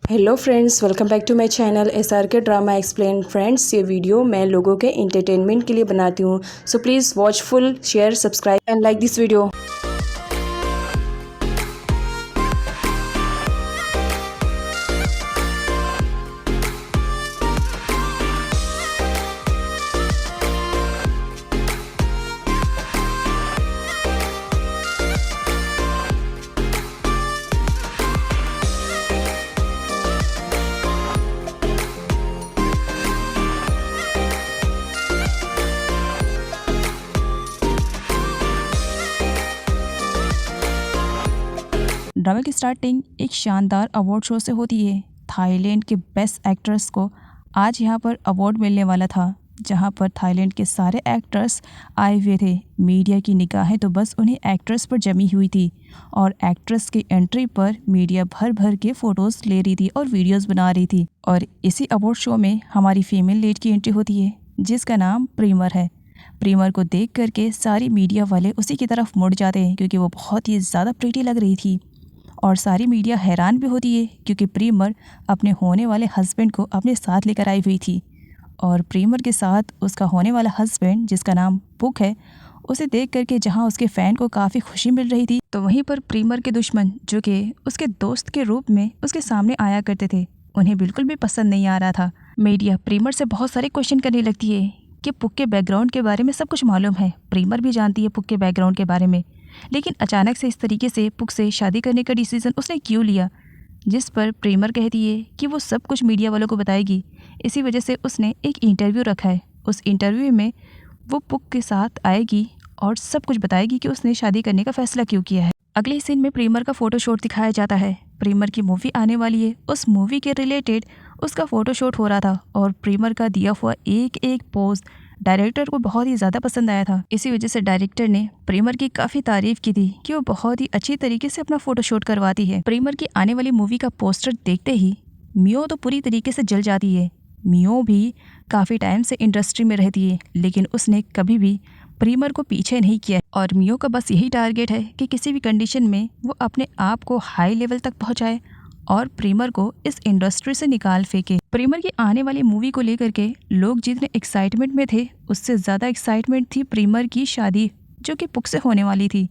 Hello friends, welcome back to my channel SRK drama explain. Friends, ये video मैं लोगों के एंटरटेनमेंट के लिए बनाती हूँ, so please watch full, share, subscribe and like this video. Drama की स्टार्टिंग एक शानदार अवार्ड शो से होती है। थाईलैंड के बेस्ट एक्ट्रेस को आज यहाँ पर अवार्ड मिलने वाला था, जहाँ पर थाईलैंड के सारे एक्टर्स आए हुए थे। मीडिया की निगाहें तो बस उन्हें एक्ट्रेस पर जमी हुई थी और एक्ट्रेस की एंट्री पर मीडिया भर भर के फ़ोटोज़ ले रही थी और वीडियोस बना रही थी। और इसी अवार्ड शो में हमारी फीमेल लीड की एंट्री होती है, जिसका नाम प्रीमर है। प्रीमर को देख करके सारी मीडिया वाले उसी की तरफ मुड़ जाते हैं, क्योंकि वो बहुत ही ज़्यादा प्रीटी लग रही थी। और सारी मीडिया हैरान भी होती है, क्योंकि प्रीमर अपने होने वाले हस्बैंड को अपने साथ लेकर आई हुई थी। और प्रीमर के साथ उसका होने वाला हस्बैंड, जिसका नाम पुक है, उसे देख करके जहां उसके फ़ैन को काफ़ी खुशी मिल रही थी, तो वहीं पर प्रीमर के दुश्मन, जो कि उसके दोस्त के रूप में उसके सामने आया करते थे, उन्हें बिल्कुल भी पसंद नहीं आ रहा था। मीडिया प्रीमर से बहुत सारे क्वेश्चन करने लगती है कि पुक के बैकग्राउंड के बारे में सब कुछ मालूम है। प्रीमर भी जानती है पुक के बैकग्राउंड के बारे में, लेकिन अचानक से इस तरीके से पुक से शादी करने का डिसीज़न उसने क्यों लिया। जिस पर प्रीमर कहती है कि वो सब कुछ मीडिया वालों को बताएगी। इसी वजह से उसने एक इंटरव्यू रखा है। उस इंटरव्यू में वो पुक के साथ आएगी और सब कुछ बताएगी कि उसने शादी करने का फैसला क्यों किया है। अगले सीन में प्रीमर का फ़ोटोशूट दिखाया जाता है। प्रीमर की मूवी आने वाली है, उस मूवी के रिलेटेड उसका फ़ोटोशूट हो रहा था और प्रीमर का दिया हुआ एक एक पोज डायरेक्टर को बहुत ही ज़्यादा पसंद आया था। इसी वजह से डायरेक्टर ने प्रीमर की काफ़ी तारीफ की थी कि वो बहुत ही अच्छी तरीके से अपना फ़ोटोशूट करवाती है। प्रीमर की आने वाली मूवी का पोस्टर देखते ही मियो तो पूरी तरीके से जल जाती है। मियो भी काफ़ी टाइम से इंडस्ट्री में रहती है, लेकिन उसने कभी भी प्रीमर को पीछे नहीं किया और मियो का बस यही टारगेट है कि किसी भी कंडीशन में वो अपने आप को हाई लेवल तक पहुंचाए और प्रीमर को इस इंडस्ट्री से निकाल फेंके। प्रीमर की आने वाली मूवी को लेकर के लोग जितने एक्साइटमेंट में थे, उससे ज़्यादा एक्साइटमेंट थी प्रीमर की शादी, जो कि पुक से होने वाली थी।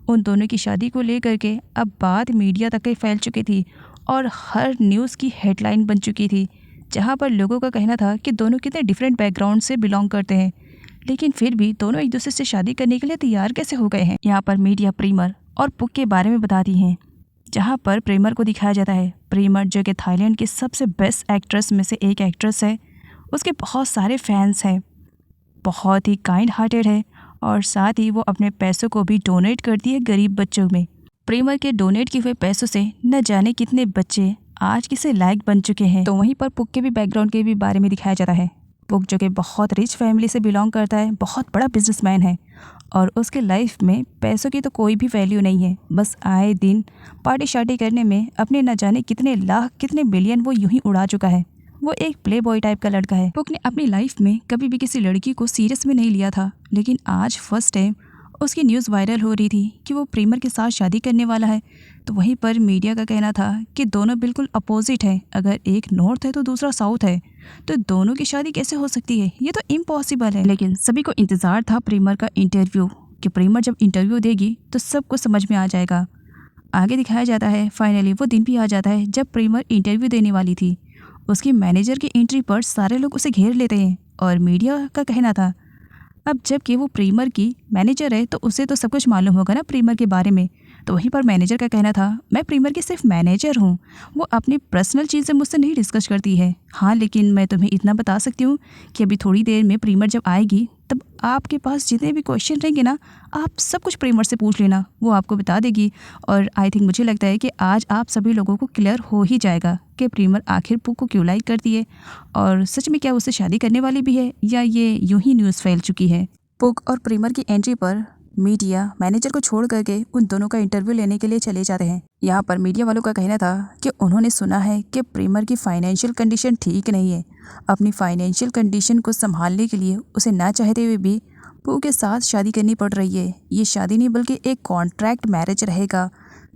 उन दोनों की शादी को लेकर के अब बात मीडिया तक ही फैल चुकी थी और हर न्यूज़ की हेडलाइन बन चुकी थी, जहाँ पर लोगों का कहना था कि दोनों कितने डिफरेंट बैकग्राउंड से बिलोंग करते हैं, लेकिन फिर भी दोनों एक दूसरे से शादी करने के लिए तैयार कैसे हो गए हैं। यहाँ पर मीडिया प्रीमर और पुक के बारे में बताती हैं, जहाँ पर प्रीमर को दिखाया जाता है। प्रीमर, जो कि थाईलैंड की सबसे बेस्ट एक्ट्रेस में से एक एक्ट्रेस है, उसके बहुत सारे फैंस हैं, बहुत ही काइंड हार्टेड है और साथ ही वो अपने पैसों को भी डोनेट करती है गरीब बच्चों में। प्रीमर के डोनेट किए हुए पैसों से न जाने कितने बच्चे आज किसे लायक बन चुके हैं। तो वहीं पर पुक के भी बैकग्राउंड के भी बारे में दिखाया जाता है। पुक, जो कि बहुत रिच फैमिली से बिलोंग करता है, बहुत बड़ा बिजनेसमैन है और उसके लाइफ में पैसों की तो कोई भी वैल्यू नहीं है। बस आए दिन पार्टी शार्टी करने में अपने न जाने कितने लाख कितने बिलियन वो यूं ही उड़ा चुका है। वो एक प्ले बॉय टाइप का लड़का है। पुक ने अपनी लाइफ में कभी भी किसी लड़की को सीरियस में नहीं लिया था, लेकिन आज फर्स्ट टाइम उसकी न्यूज़ वायरल हो रही थी कि वो प्रीमर के साथ शादी करने वाला है। तो वहीं पर मीडिया का कहना था कि दोनों बिल्कुल अपोजिट हैं। अगर एक नॉर्थ है तो दूसरा साउथ है, तो दोनों की शादी कैसे हो सकती है? ये तो इम्पॉसिबल है। लेकिन सभी को इंतज़ार था प्रीमर का इंटरव्यू, कि प्रीमर जब इंटरव्यू देगी तो सबको समझ में आ जाएगा। आगे दिखाया जाता है, फाइनली वो दिन भी आ जाता है जब प्रीमर इंटरव्यू देने वाली थी। उसकी मैनेजर की एंट्री पर सारे लोग उसे घेर लेते हैं और मीडिया का कहना था, अब जबकि वो प्रीमर की मैनेजर है तो उसे तो सब कुछ मालूम होगा ना प्रीमर के बारे में। तो वहीं पर मैनेजर का कहना था, मैं प्रीमर की सिर्फ मैनेजर हूँ, वो अपनी पर्सनल चीज़ें मुझसे नहीं डिस्कस करती है। हाँ, लेकिन मैं तुम्हें इतना बता सकती हूँ कि अभी थोड़ी देर में प्रीमर जब आएगी तब आपके पास जितने भी क्वेश्चन रहेंगे ना, आप सब कुछ प्रीमर से पूछ लेना, वो आपको बता देगी। और आई थिंक, मुझे लगता है कि आज आप सभी लोगों को क्लियर हो ही जाएगा कि प्रीमर आखिर पुक को क्यों लाइक करती है और सच में क्या उससे शादी करने वाली भी है या ये यूं ही न्यूज़ फैल चुकी है। पुक और प्रीमर की एंट्री पर मीडिया मैनेजर को छोड़ करके उन दोनों का इंटरव्यू लेने के लिए चले जाते हैं। यहाँ पर मीडिया वालों का कहना था कि उन्होंने सुना है कि प्रीमर की फाइनेंशियल कंडीशन ठीक नहीं है। अपनी फाइनेंशियल कंडीशन को संभालने के लिए उसे ना चाहते हुए भी पुक के साथ शादी करनी पड़ रही है। ये शादी नहीं बल्कि एक कॉन्ट्रैक्ट मैरिज रहेगा,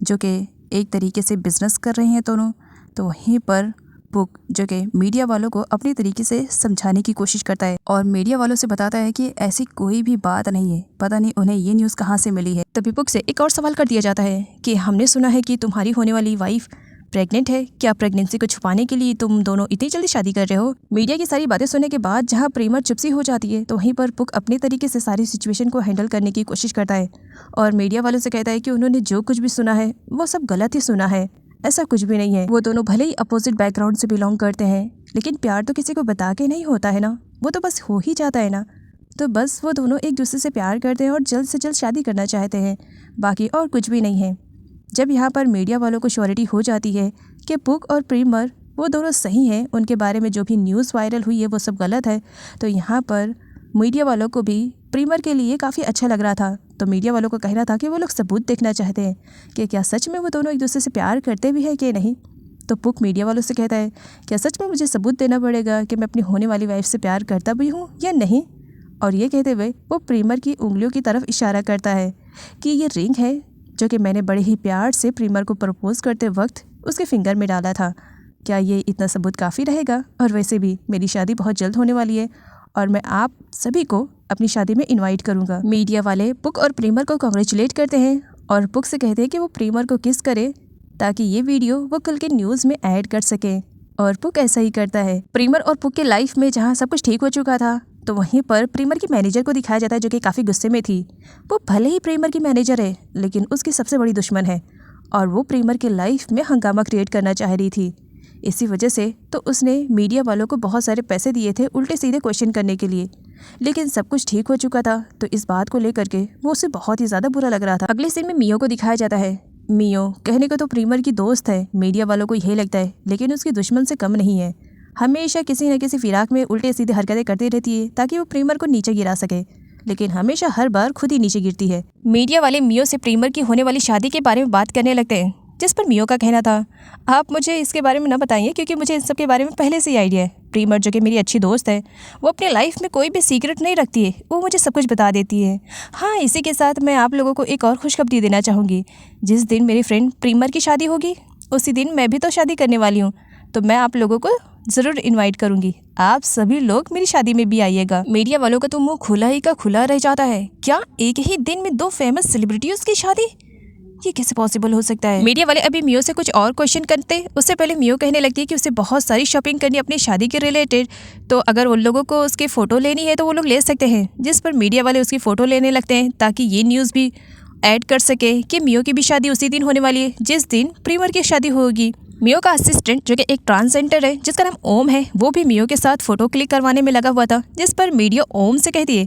जो कि एक तरीके से बिजनेस कर रहे हैं दोनों, तो वहीं पर पुक जो कि मीडिया वालों को अपने तरीके से समझाने की कोशिश करता है और मीडिया वालों से बताता है कि ऐसी कोई भी बात नहीं है, पता नहीं उन्हें ये न्यूज़ कहाँ से मिली है। तभी पुक से एक और सवाल कर दिया जाता है कि हमने सुना है कि तुम्हारी होने वाली वाइफ प्रेग्नेंट है, क्या प्रेगनेंसी को छुपाने के लिए तुम दोनों इतनी जल्दी शादी कर रहे हो? मीडिया की सारी बातें सुनने के बाद जहां प्रीमर चुप्सी हो जाती है तो वहीं पर पुक अपने तरीके से सारी सिचुएशन को हैंडल करने की कोशिश करता है और मीडिया वालों से कहता है कि उन्होंने जो कुछ भी सुना है वो सब गलत ही सुना है, ऐसा कुछ भी नहीं है। वो दोनों भले ही अपोजिट बैकग्राउंड से बिलोंग करते हैं, लेकिन प्यार तो किसी को बता के नहीं होता है ना, वो तो बस हो ही जाता है ना। तो बस वो दोनों एक दूसरे से प्यार करते हैं और जल्द से जल्द शादी करना चाहते हैं, बाकी और कुछ भी नहीं है। जब यहाँ पर मीडिया वालों को श्योरिटी हो जाती है कि पुक और प्रीमर वो दोनों सही हैं, उनके बारे में जो भी न्यूज़ वायरल हुई है वो सब गलत है, तो यहाँ पर मीडिया वालों को भी प्रीमर के लिए काफ़ी अच्छा लग रहा था। तो मीडिया वालों को कहना था कि वो लोग सबूत देखना चाहते हैं कि क्या सच में वो दोनों एक दूसरे से प्यार करते भी हैं कि नहीं। तो पुक मीडिया वालों से कहता है, क्या सच में मुझे सबूत देना पड़ेगा कि मैं अपनी होने वाली वाइफ से प्यार करता भी हूँ या नहीं? और ये कहते हुए वो प्रीमर की उंगलियों की तरफ इशारा करता है कि ये रिंग है जो कि मैंने बड़े ही प्यार से प्रीमर को प्रपोज करते वक्त उसके फिंगर में डाला था। क्या ये इतना सबूत काफ़ी रहेगा? और वैसे भी मेरी शादी बहुत जल्द होने वाली है और मैं आप सभी को अपनी शादी में इनवाइट करूंगा। मीडिया वाले पुक और प्रीमर को कांग्रेचुलेट करते हैं और पुक से कहते हैं कि वो प्रीमर को किस करे ताकि ये वीडियो वो कल के न्यूज़ में ऐड कर सके, और पुक ऐसा ही करता है। प्रीमर और पुक के लाइफ में जहाँ सब कुछ ठीक हो चुका था तो वहीं पर प्रीमर की मैनेजर को दिखाया जाता है जो कि काफ़ी गुस्से में थी। वो भले ही प्रीमर की मैनेजर है लेकिन उसकी सबसे बड़ी दुश्मन है और वो प्रीमर की लाइफ में हंगामा क्रिएट करना चाह रही थी। इसी वजह से तो उसने मीडिया वालों को बहुत सारे पैसे दिए थे उल्टे सीधे क्वेश्चन करने के लिए, लेकिन सब कुछ ठीक हो चुका था तो इस बात को लेकर के वो उसे बहुत ही ज़्यादा बुरा लग रहा था। अगले सीन में मियो को दिखाया जाता है। मियो कहने को तो प्रीमर की दोस्त है, मीडिया वालों को यही लगता है, लेकिन उसकी दुश्मन से कम नहीं है। हमेशा किसी न किसी फिराक में उल्टे सीधे हरकतें करती रहती है ताकि वो प्रीमर को नीचे गिरा सके, लेकिन हमेशा हर बार खुद ही नीचे गिरती है। मीडिया वाले मियो से प्रीमर की होने वाली शादी के बारे में बात करने लगते हैं, जिस पर मियो का कहना था, आप मुझे इसके बारे में ना बताइए क्योंकि मुझे इन सब के बारे में पहले से ही आइडिया है। प्रीमर जो कि मेरी अच्छी दोस्त है, वो अपनी लाइफ में कोई भी सीक्रेट नहीं रखती है, वो मुझे सब कुछ बता देती है। हाँ, इसी के साथ मैं आप लोगों को एक और खुशखबरी देना चाहूँगी। जिस दिन मेरी फ्रेंड प्रीमर की शादी होगी उसी दिन मैं भी तो शादी करने वाली हूँ, तो मैं आप लोगों को ज़रूर इनवाइट करूँगी। आप सभी लोग मेरी शादी में भी आइएगा। मीडिया वालों का तो मुँह खुला ही का खुला रह जाता है। क्या एक ही दिन में 2 फेमस सेलिब्रिटीज़ की शादी? ये कैसे पॉसिबल हो सकता है? मीडिया वाले अभी मियो से कुछ और क्वेश्चन करते, उससे पहले मियो कहने लगती है कि उसे बहुत सारी शॉपिंग करनी अपनी शादी के रिलेटेड, तो अगर उन लोगों को उसकी फ़ोटो लेनी है तो वो लोग ले सकते हैं। जिस पर मीडिया वाले उसकी फ़ोटो लेने लगते हैं ताकि ये न्यूज़ भी ऐड कर सके कि मियो की भी शादी उसी दिन होने वाली है जिस दिन प्रीमर की शादी होगी। मियो का असिस्टेंट जो कि एक ट्रांसजेंडर है जिसका नाम ओम है, वो भी मियो के साथ फ़ोटो क्लिक करवाने में लगा हुआ था, जिस पर मीडिया ओम से कहती है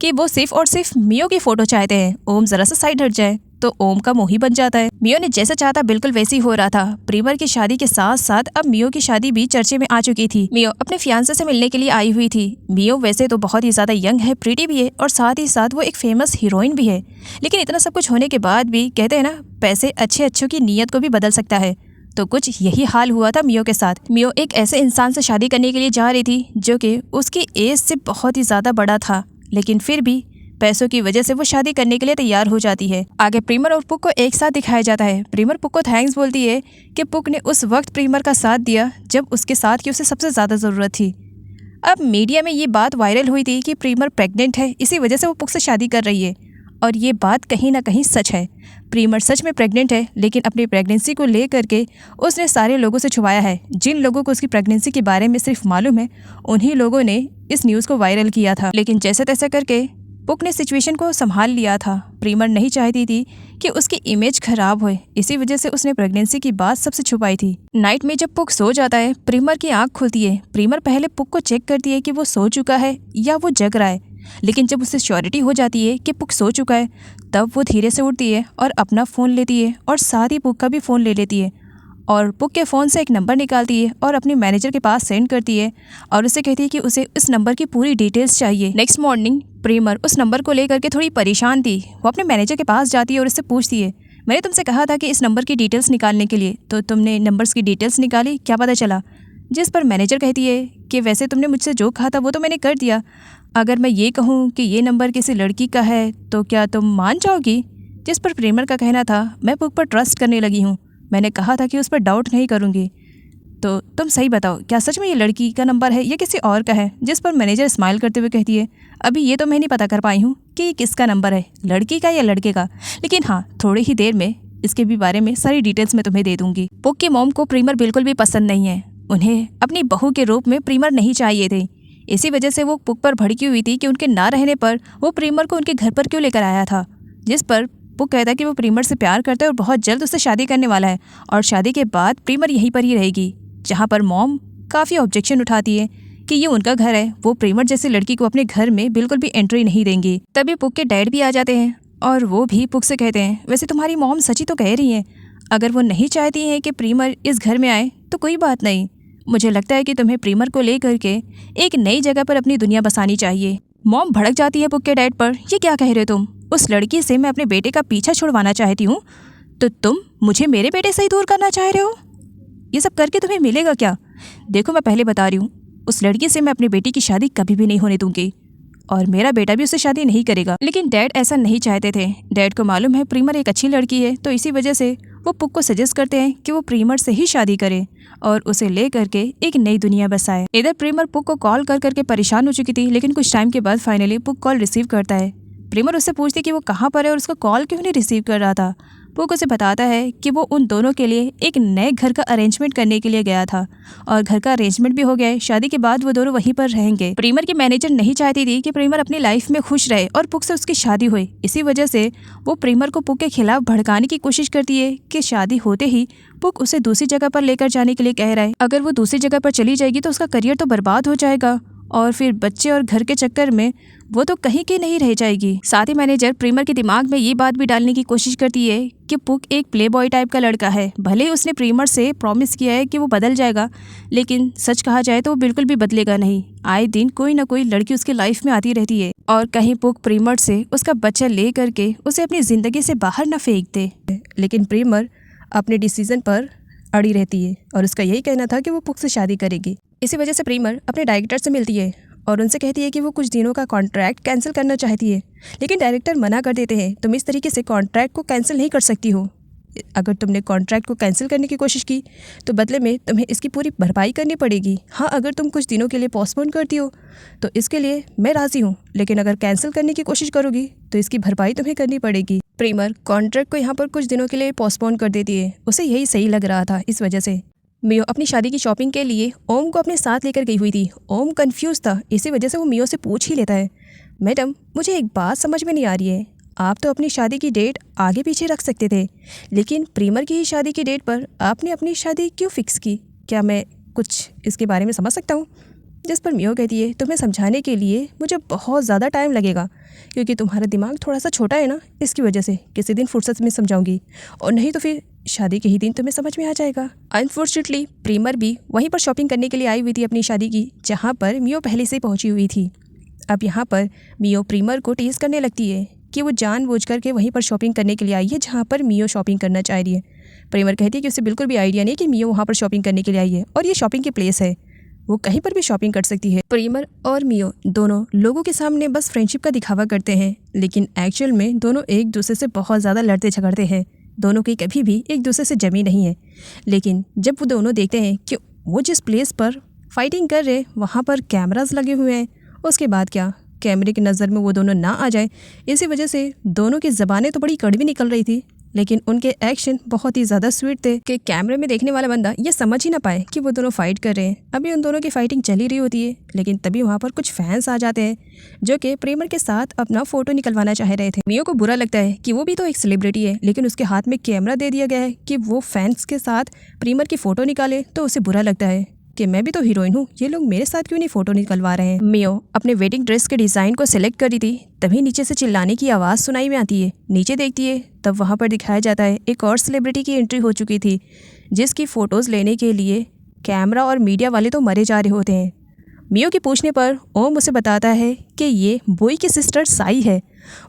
कि वो सिर्फ और सिर्फ मियो की फ़ोटो चाहते हैं। ओम ज़रा सा साइड हट जाए तो ओम का मुँह ही बन जाता है। मियो ने जैसा चाहता बिल्कुल वैसे ही हो रहा था। प्रीमर की शादी के साथ साथ अब मियो की शादी भी चर्चे में आ चुकी थी। मियो अपने फियांसे से मिलने के लिए आई हुई थी। मियो वैसे तो बहुत ही ज़्यादा यंग है, प्रीटी भी है और साथ ही साथ वो एक फेमस हीरोइन भी है, लेकिन इतना सब कुछ होने के बाद भी कहते हैं ना, पैसे अच्छों की नीयत को भी बदल सकता है। तो कुछ यही हाल हुआ था मियो के साथ। मियो एक ऐसे इंसान से शादी करने के लिए जा रही थी जो कि उसकी एज से बहुत ही ज़्यादा बड़ा था, लेकिन फिर भी पैसों की वजह से वो शादी करने के लिए तैयार हो जाती है। आगे प्रीमर और पुक को एक साथ दिखाया जाता है। प्रीमर पुक को थैंक्स बोलती है कि पुक ने उस वक्त प्रीमर का साथ दिया जब उसके साथ की उसे सबसे ज़्यादा ज़रूरत थी। अब मीडिया में ये बात वायरल हुई थी कि प्रीमर प्रेग्नेंट है, इसी वजह से वो पुक से शादी कर रही है, और ये बात कहीं ना कहीं सच है। प्रीमर सच में प्रेग्नेंट है, लेकिन अपनी प्रेगनेंसी को ले करके उसने सारे लोगों से छुपाया है। जिन लोगों को उसकी प्रेगनेंसी के बारे में सिर्फ मालूम है उन्हीं लोगों ने इस न्यूज़ को वायरल किया था, लेकिन जैसे तैसे करके पुक ने सिचुएशन को संभाल लिया था। प्रीमर नहीं चाहती थी कि उसकी इमेज खराब होए, इसी वजह से उसने प्रेगनेंसी की बात सबसे छुपाई थी। नाइट में जब पुक सो जाता है, प्रीमर की आंख खुलती है। प्रीमर पहले पुक को चेक करती है कि वो सो चुका है या वो जग रहा है, लेकिन जब उसे श्योरिटी हो जाती है कि पुक सो चुका है तब वो धीरे से उठती है और अपना फ़ोन लेती है और साथ ही पुक का भी फ़ोन ले लेती है और पुक के फ़ोन से एक नंबर निकालती है और अपनी मैनेजर के पास सेंड करती है और उसे कहती है कि उसे इस नंबर की पूरी डिटेल्स चाहिए। नेक्स्ट मॉर्निंग प्रीमर उस नंबर को लेकर के थोड़ी परेशान थी। वो अपने मैनेजर के पास जाती है और उससे पूछती है, मैंने तुमसे कहा था कि इस नंबर की डिटेल्स निकालने के लिए, तो तुमने नंबर्स की डिटेल्स निकाली, क्या पता चला? जिस पर मैनेजर कहती है कि वैसे तुमने मुझसे जो कहा था वो तो मैंने कर दिया, अगर मैं ये कहूँ कि ये नंबर किसी लड़की का है तो क्या तुम मान जाओगी? जिस पर प्रीमर का कहना था, मैं पुक पर ट्रस्ट करने लगी हूँ, मैंने कहा था कि उस पर डाउट नहीं करूँगी। तो तुम सही बताओ, क्या सच में ये लड़की का नंबर है या किसी और का है? जिस पर मैनेजर स्माइल करते हुए कहती है, अभी ये तो मैं नहीं पता कर पाई हूँ कि ये किसका नंबर है, लड़की का या लड़के का, लेकिन हाँ थोड़ी ही देर में इसके भी बारे में सारी डिटेल्स मैं तुम्हें दे दूंगी। पुक की मॉम को प्रीमर बिल्कुल भी पसंद नहीं है। उन्हें अपनी बहू के रूप में प्रीमर नहीं चाहिए थे। इसी वजह से वो पुक पर भड़की हुई थी कि उनके ना रहने पर वो प्रीमर को उनके घर पर क्यों लेकर आया था। जिस पर पुक कहता है कि वो प्रीमर से प्यार करता है और बहुत जल्द उससे शादी करने वाला है और शादी के बाद प्रीमर यहीं पर ही रहेगी। जहाँ पर मॉम काफ़ी ऑब्जेक्शन उठाती है कि ये उनका घर है, वो प्रीमर जैसी लड़की को अपने घर में बिल्कुल भी एंट्री नहीं देंगी। तभी पुक के डैड भी आ जाते हैं और वो भी पुक से कहते हैं, वैसे तुम्हारी मॉम सच ही तो कह रही हैं, अगर वो नहीं चाहती हैं कि प्रीमर इस घर में आए तो कोई बात नहीं, मुझे लगता है कि तुम्हें प्रीमर को लेकर के एक नई जगह पर अपनी दुनिया बसानी चाहिए। मॉम भड़क जाती है पुक के डैड पर, ये क्या कह रहे हो तुम? उस लड़की से मैं अपने बेटे का पीछा छुड़वाना चाहती हूँ, तो तुम मुझे मेरे बेटे से ही दूर करना चाह रहे हो? ये सब करके तुम्हें मिलेगा क्या? देखो मैं पहले बता रही हूँ, उस लड़की से मैं अपने बेटी की शादी कभी भी नहीं होने दूंगी और मेरा बेटा भी उससे शादी नहीं करेगा। लेकिन डैड ऐसा नहीं चाहते थे। डैड को मालूम है प्रीमर एक अच्छी लड़की है, तो इसी वजह से वो पुक को सजेस्ट करते हैं कि वो प्रीमर से ही शादी करे और उसे ले करके एक नई दुनिया बसाए। इधर प्रीमर पुक को कॉल कर करके परेशान हो चुकी थी, लेकिन कुछ टाइम के बाद फाइनली पुक कॉल रिसीव करता है। प्रीमर उससे पूछती कि वो कहाँ पर है और उसका कॉल क्यों नहीं रिसीव कर रहा था। पुक उसे बताता है कि वो उन दोनों के लिए एक नए घर का अरेंजमेंट करने के लिए गया था और घर का अरेंजमेंट भी हो गया है। शादी के बाद वो दोनों वहीं पर रहेंगे। प्रीमर की मैनेजर नहीं चाहती थी कि प्रीमर अपनी लाइफ में खुश रहे और पुक से उसकी शादी हुई। इसी वजह से वो प्रीमर को पुक के खिलाफ भड़काने की कोशिश करती है कि शादी होते ही पुक उसे दूसरी जगह पर लेकर जाने के लिए कह रहा है। अगर वो दूसरी जगह पर चली जाएगी तो उसका करियर तो बर्बाद हो जाएगा और फिर बच्चे और घर के चक्कर में वो तो कहीं की नहीं रह जाएगी। साथ ही मैनेजर प्रीमर के दिमाग में ये बात भी डालने की कोशिश करती है कि पुक एक प्ले बॉय टाइप का लड़का है। भले ही उसने प्रीमर से प्रॉमिस किया है कि वो बदल जाएगा, लेकिन सच कहा जाए तो वो बिल्कुल भी बदलेगा नहीं। आए दिन कोई ना कोई लड़की उसकी लाइफ में आती रहती है और कहीं पुक प्रीमर से उसका बच्चा ले करके उसे अपनी ज़िंदगी से बाहर न फेंक दे। लेकिन प्रीमर अपने डिसीजन पर अड़ी रहती है और उसका यही कहना था कि वो पुक से शादी करेगी। इसी वजह से प्रीमर अपने डायरेक्टर से मिलती है और उनसे कहती है कि वो कुछ दिनों का कॉन्ट्रैक्ट कैंसिल करना चाहती है, लेकिन डायरेक्टर मना कर देते हैं, तुम इस तरीके से कॉन्ट्रैक्ट को कैंसिल नहीं कर सकती हो। अगर तुमने कॉन्ट्रैक्ट को कैंसिल करने की कोशिश की तो बदले में तुम्हें इसकी पूरी भरपाई करनी पड़ेगी। हाँ, अगर तुम कुछ दिनों के लिए पोस्टपोन करती हो तो इसके लिए मैं राज़ी हूँ, लेकिन अगर कैंसिल करने की कोशिश करोगी तो इसकी भरपाई तुम्हें करनी पड़ेगी। प्रीमर कॉन्ट्रैक्ट को यहाँ पर कुछ दिनों के लिए पोस्टपोन कर देती है, उसे यही सही लग रहा था। इस वजह से मियो अपनी शादी की शॉपिंग के लिए ओम को अपने साथ लेकर गई हुई थी। ओम कंफ्यूज था, इसी वजह से वो मियो से पूछ ही लेता है, मैडम मुझे एक बात समझ में नहीं आ रही है, आप तो अपनी शादी की डेट आगे पीछे रख सकते थे, लेकिन प्रीमर की ही शादी की डेट पर आपने अपनी शादी क्यों फिक्स की? क्या मैं कुछ इसके बारे में समझ सकता हूँ? जिस पर मियो कहती है, तुम्हें समझाने के लिए मुझे बहुत ज़्यादा टाइम लगेगा क्योंकि तुम्हारा दिमाग थोड़ा सा छोटा है ना, इसकी वजह से किसी दिन फुर्सत में समझाऊंगी और नहीं तो फिर शादी के ही दिन तुम्हें समझ में आ जाएगा। अनफॉर्चुनेटली प्रीमर भी वहीं पर शॉपिंग करने के लिए आई हुई थी अपनी शादी की, जहाँ पर मियो पहले से पहुँची हुई थी। अब यहाँ पर मियो प्रीमर को टीज़ करने लगती है कि वो जानबूझ करके वहीं पर शॉपिंग करने के लिए आई है जहाँ पर मियो शॉपिंग करना चाह रही है। प्रीमर कहती है कि उसे बिल्कुल भी आइडिया नहीं कि मियो वहाँ पर शॉपिंग करने के लिए आई है और ये शॉपिंग की प्लेस है, वो कहीं पर भी शॉपिंग कर सकती है। प्रीमर और मियो दोनों लोगों के सामने बस फ्रेंडशिप का दिखावा करते हैं, लेकिन एक्चुअल में दोनों एक दूसरे से बहुत ज़्यादा लड़ते झगड़ते हैं। दोनों की कभी भी एक दूसरे से जमी नहीं है। लेकिन जब वो दोनों देखते हैं कि वो जिस प्लेस पर फाइटिंग कर रहे वहाँ पर कैमरास लगे हुए हैं, उसके बाद क्या कैमरे की नज़र में वो दोनों ना आ जाए, इसी वजह से दोनों की ज़बानें तो बड़ी कड़वी निकल रही थी, लेकिन उनके एक्शन बहुत ही ज़्यादा स्वीट थे कि कैमरे में देखने वाला बंदा ये समझ ही ना पाए कि वो दोनों फाइट कर रहे हैं। अभी उन दोनों की फाइटिंग चली रही होती है, लेकिन तभी वहाँ पर कुछ फैंस आ जाते हैं जो कि प्रीमर के साथ अपना फ़ोटो निकलवाना चाह रहे थे। मियो को बुरा लगता है कि वो भी तो एक सेलिब्रिटी है, लेकिन उसके हाथ में कैमरा दे दिया गया है कि वो फैंस के साथ प्रीमर की फ़ोटो निकाले, तो उसे बुरा लगता है कि मैं भी तो हीरोइन हूँ, ये लोग मेरे साथ क्यों नहीं फ़ोटो निकलवा रहे हैं। मियो अपने वेडिंग ड्रेस के डिज़ाइन को सिलेक्ट कर रही थी, तभी नीचे से चिल्लाने की आवाज़ सुनाई में आती है। नीचे देखती है तब वहाँ पर दिखाया जाता है एक और सेलिब्रिटी की एंट्री हो चुकी थी, जिसकी फ़ोटोज़ लेने के लिए कैमरा और मीडिया वाले तो मरे जा रहे होते हैं। मियो के पूछने पर ओम उसे बताता है कि ये बोई की सिस्टर साई है।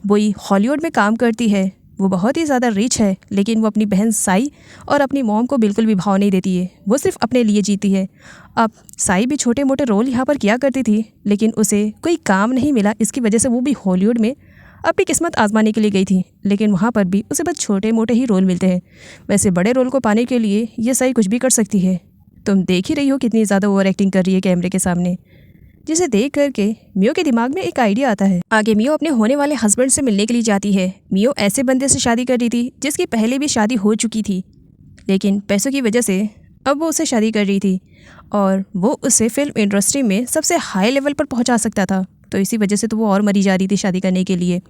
बोई हॉलीवुड में काम करती है, वो बहुत ही ज़्यादा रिच है, लेकिन वो अपनी बहन साई और अपनी मॉम को बिल्कुल भी भाव नहीं देती है, वो सिर्फ अपने लिए जीती है। अब साई भी छोटे मोटे रोल यहाँ पर किया करती थी, लेकिन उसे कोई काम नहीं मिला, इसकी वजह से वो भी हॉलीवुड में अपनी किस्मत आजमाने के लिए गई थी, लेकिन वहाँ पर भी उसे बस छोटे मोटे ही रोल मिलते हैं। वैसे बड़े रोल को पाने के लिए ये साई कुछ भी कर सकती है। तुम देख ही रही हो कितनी ज़्यादा ओवर एक्टिंग कर रही है कैमरे के सामने। जिसे देख करके मियो के दिमाग में एक आइडिया आता है। आगे मियो अपने होने वाले हस्बैंड से मिलने के लिए जाती है। मियो ऐसे बंदे से शादी कर रही थी जिसकी पहले भी शादी हो चुकी थी, लेकिन पैसों की वजह से अब वो उससे शादी कर रही थी और वो उसे फिल्म इंडस्ट्री में सबसे हाई लेवल पर पहुंचा सकता था। तो इसी वजह से तो वो और मरी जा रही थी शादी करने के लिए।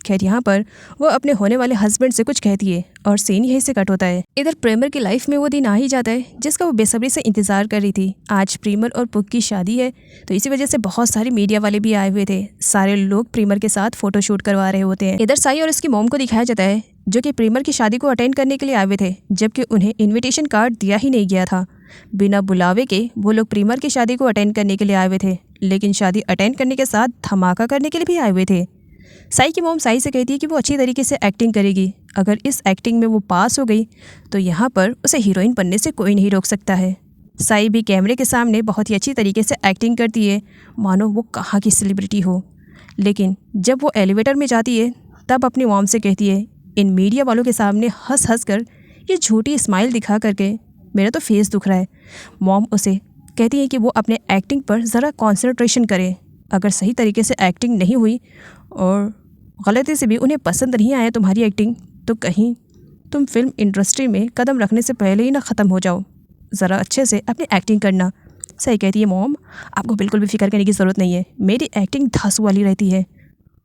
खैर यहाँ पर वो अपने होने वाले हस्बैंड से कुछ कहती है और सीन यहीं से कट होता है। इधर प्रेमर की लाइफ में वो दिन आ ही जाता है जिसका वो बेसब्री से इंतजार कर रही थी। आज प्रेमर और पुक की शादी है, तो इसी वजह से बहुत सारे मीडिया वाले भी आए हुए थे। सारे लोग प्रेमर के साथ फोटोशूट करवा रहे होते हैं। इधर साई और उसकी मॉम को दिखाया जाता है जो कि प्रेमर की शादी को अटेंड करने के लिए आए हुए थे, जबकि उन्हें इन्विटेशन कार्ड दिया ही नहीं गया था। बिना बुलावे के वो लोग प्रेमर की शादी को अटेंड करने के लिए आए हुए थे, लेकिन शादी अटेंड करने के साथ धमाका करने के लिए भी आए हुए थे। साई की मॉम साई से कहती है कि वो अच्छी तरीके से एक्टिंग करेगी। अगर इस एक्टिंग में वो पास हो गई तो यहाँ पर उसे हीरोइन बनने से कोई नहीं रोक सकता है। साई भी कैमरे के सामने बहुत ही अच्छी तरीके से एक्टिंग करती है, मानो वो कहाँ की सेलिब्रिटी हो। लेकिन जब वो एलिवेटर में जाती है तब अपनी मॉम से कहती है, इन मीडिया वालों के सामने हंस हंस कर ये झूठी स्माइल दिखा करके मेरा तो फेस दुख रहा है। मॉम उसे कहती है कि वो अपने एक्टिंग पर ज़रा कॉन्सेंट्रेशन करे। अगर सही तरीके से एक्टिंग नहीं हुई और गलती से भी उन्हें पसंद नहीं आया तुम्हारी एक्टिंग, तो कहीं तुम फिल्म इंडस्ट्री में कदम रखने से पहले ही ना ख़त्म हो जाओ। ज़रा अच्छे से अपनी एक्टिंग करना। सही कहती है मॉम, आपको बिल्कुल भी फिक्र करने की ज़रूरत नहीं है, मेरी एक्टिंग धांसू वाली रहती है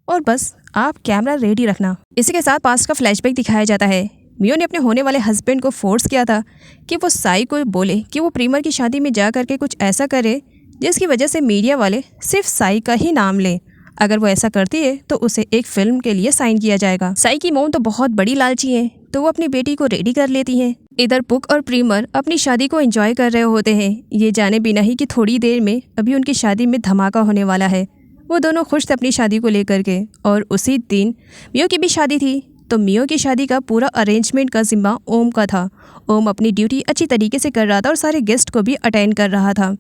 और बस आप कैमरा रेडी रखना। इसी के साथ पास्ट का फ्लैशबैक दिखाया जाता है। मियो ने अपने होने वाले हस्बैंड को फोर्स किया था कि वो साई को बोले कि वो प्रीमर की शादी में जा करके कुछ ऐसा करे जिसकी वजह से मीडिया वाले सिर्फ साई का ही नाम लें। अगर वो ऐसा करती है तो उसे एक फिल्म के लिए साइन किया जाएगा। साई की मॉम तो बहुत बड़ी लालची है, तो वो अपनी बेटी को रेडी कर लेती हैं। इधर पुक और प्रीमर अपनी शादी को एंजॉय कर रहे होते हैं, ये जाने बिना ही कि थोड़ी देर में अभी उनकी शादी में धमाका होने वाला है। वो दोनों खुश थे अपनी शादी को लेकर के। और उसी दिन मियो की भी शादी थी, तो मियो की शादी का पूरा अरेंजमेंट का जिम्मा ओम का था। ओम अपनी ड्यूटी अच्छी तरीके से कर रहा था और सारे गेस्ट को भी अटेंड कर रहा था,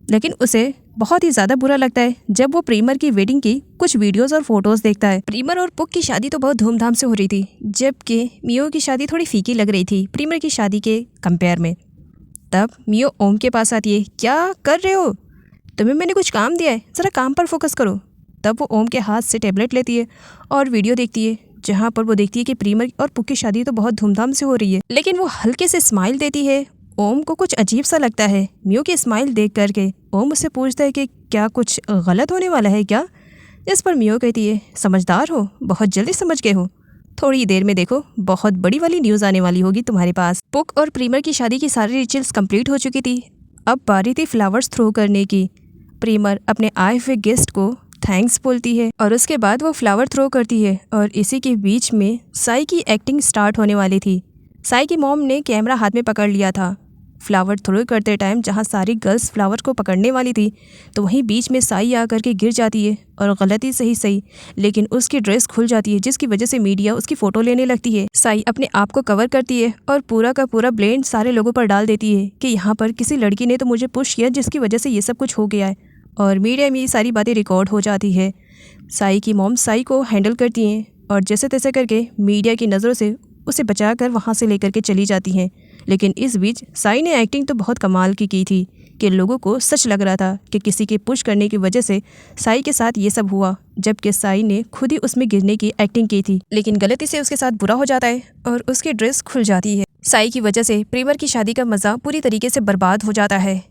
लेकिन उसे बहुत ही ज़्यादा बुरा लगता है जब वो प्रीमर की वेडिंग की कुछ वीडियोस और फोटोज़ देखता है। प्रीमर और पुक की शादी तो बहुत धूमधाम से हो रही थी, जबकि मियो की शादी थोड़ी फीकी लग रही थी प्रीमर की शादी के कंपेयर में। तब मियो ओम के पास आती है, क्या कर रहे हो, तुम्हें मैंने कुछ काम दिया है, ज़रा काम पर फोकस करो। तब वो ओम के हाथ से टैबलेट लेती है और वीडियो देखती है, जहाँ पर वो देखती है कि प्रीमर और पुक की शादी तो बहुत धूमधाम से हो रही है, लेकिन वो हल्के से स्माइल देती है। ओम को कुछ अजीब सा लगता है मियो की स्माइल देख करके। ओम उससे पूछता है कि क्या कुछ गलत होने वाला है क्या, इस पर मियो कहती है, समझदार हो, बहुत जल्दी समझ गए हो, थोड़ी देर में देखो बहुत बड़ी वाली न्यूज़ आने वाली होगी तुम्हारे पास। पुक और प्रीमर की शादी की सारी रिचुअल्स कंप्लीट हो चुकी थी, अब बारी थी फ्लावर्स थ्रो करने की। प्रीमर अपने आए हुए गेस्ट को थैंक्स बोलती है और उसके बाद वो फ्लावर थ्रो करती है और इसी के बीच में साई की एक्टिंग स्टार्ट होने वाली थी। साई की मॉम ने कैमरा हाथ में पकड़ लिया था। फ्लावर थ्रो करते टाइम जहाँ सारी गर्ल्स फ्लावर को पकड़ने वाली थी, तो वहीं बीच में साई आकर के गिर जाती है और गलती से ही सही, लेकिन उसकी ड्रेस खुल जाती है जिसकी वजह से मीडिया उसकी फ़ोटो लेने लगती है। साई अपने आप को कवर करती है और पूरा का पूरा ब्लेम सारे लोगों पर डाल देती है कि यहाँ पर किसी लड़की ने तो मुझे पुश किया जिसकी वजह से ये सब कुछ हो गया है, और मीडिया में ये सारी बातें रिकॉर्ड हो जाती है। साई की मॉम साई को हैंडल करती हैं और जैसे तैसे करके मीडिया की नज़रों से उसे बचाकर वहाँ से लेकर के चली जाती हैं। लेकिन इस बीच साई ने एक्टिंग तो बहुत कमाल की थी कि लोगों को सच लग रहा था कि किसी के पुश करने की वजह से साई के साथ ये सब हुआ, जबकि साई ने खुद ही उसमें गिरने की एक्टिंग की थी, लेकिन गलती से उसके साथ बुरा हो जाता है और उसकी ड्रेस खुल जाती है। साई की वजह से प्रीमर की शादी का मज़ा पूरी तरीके से बर्बाद हो जाता है।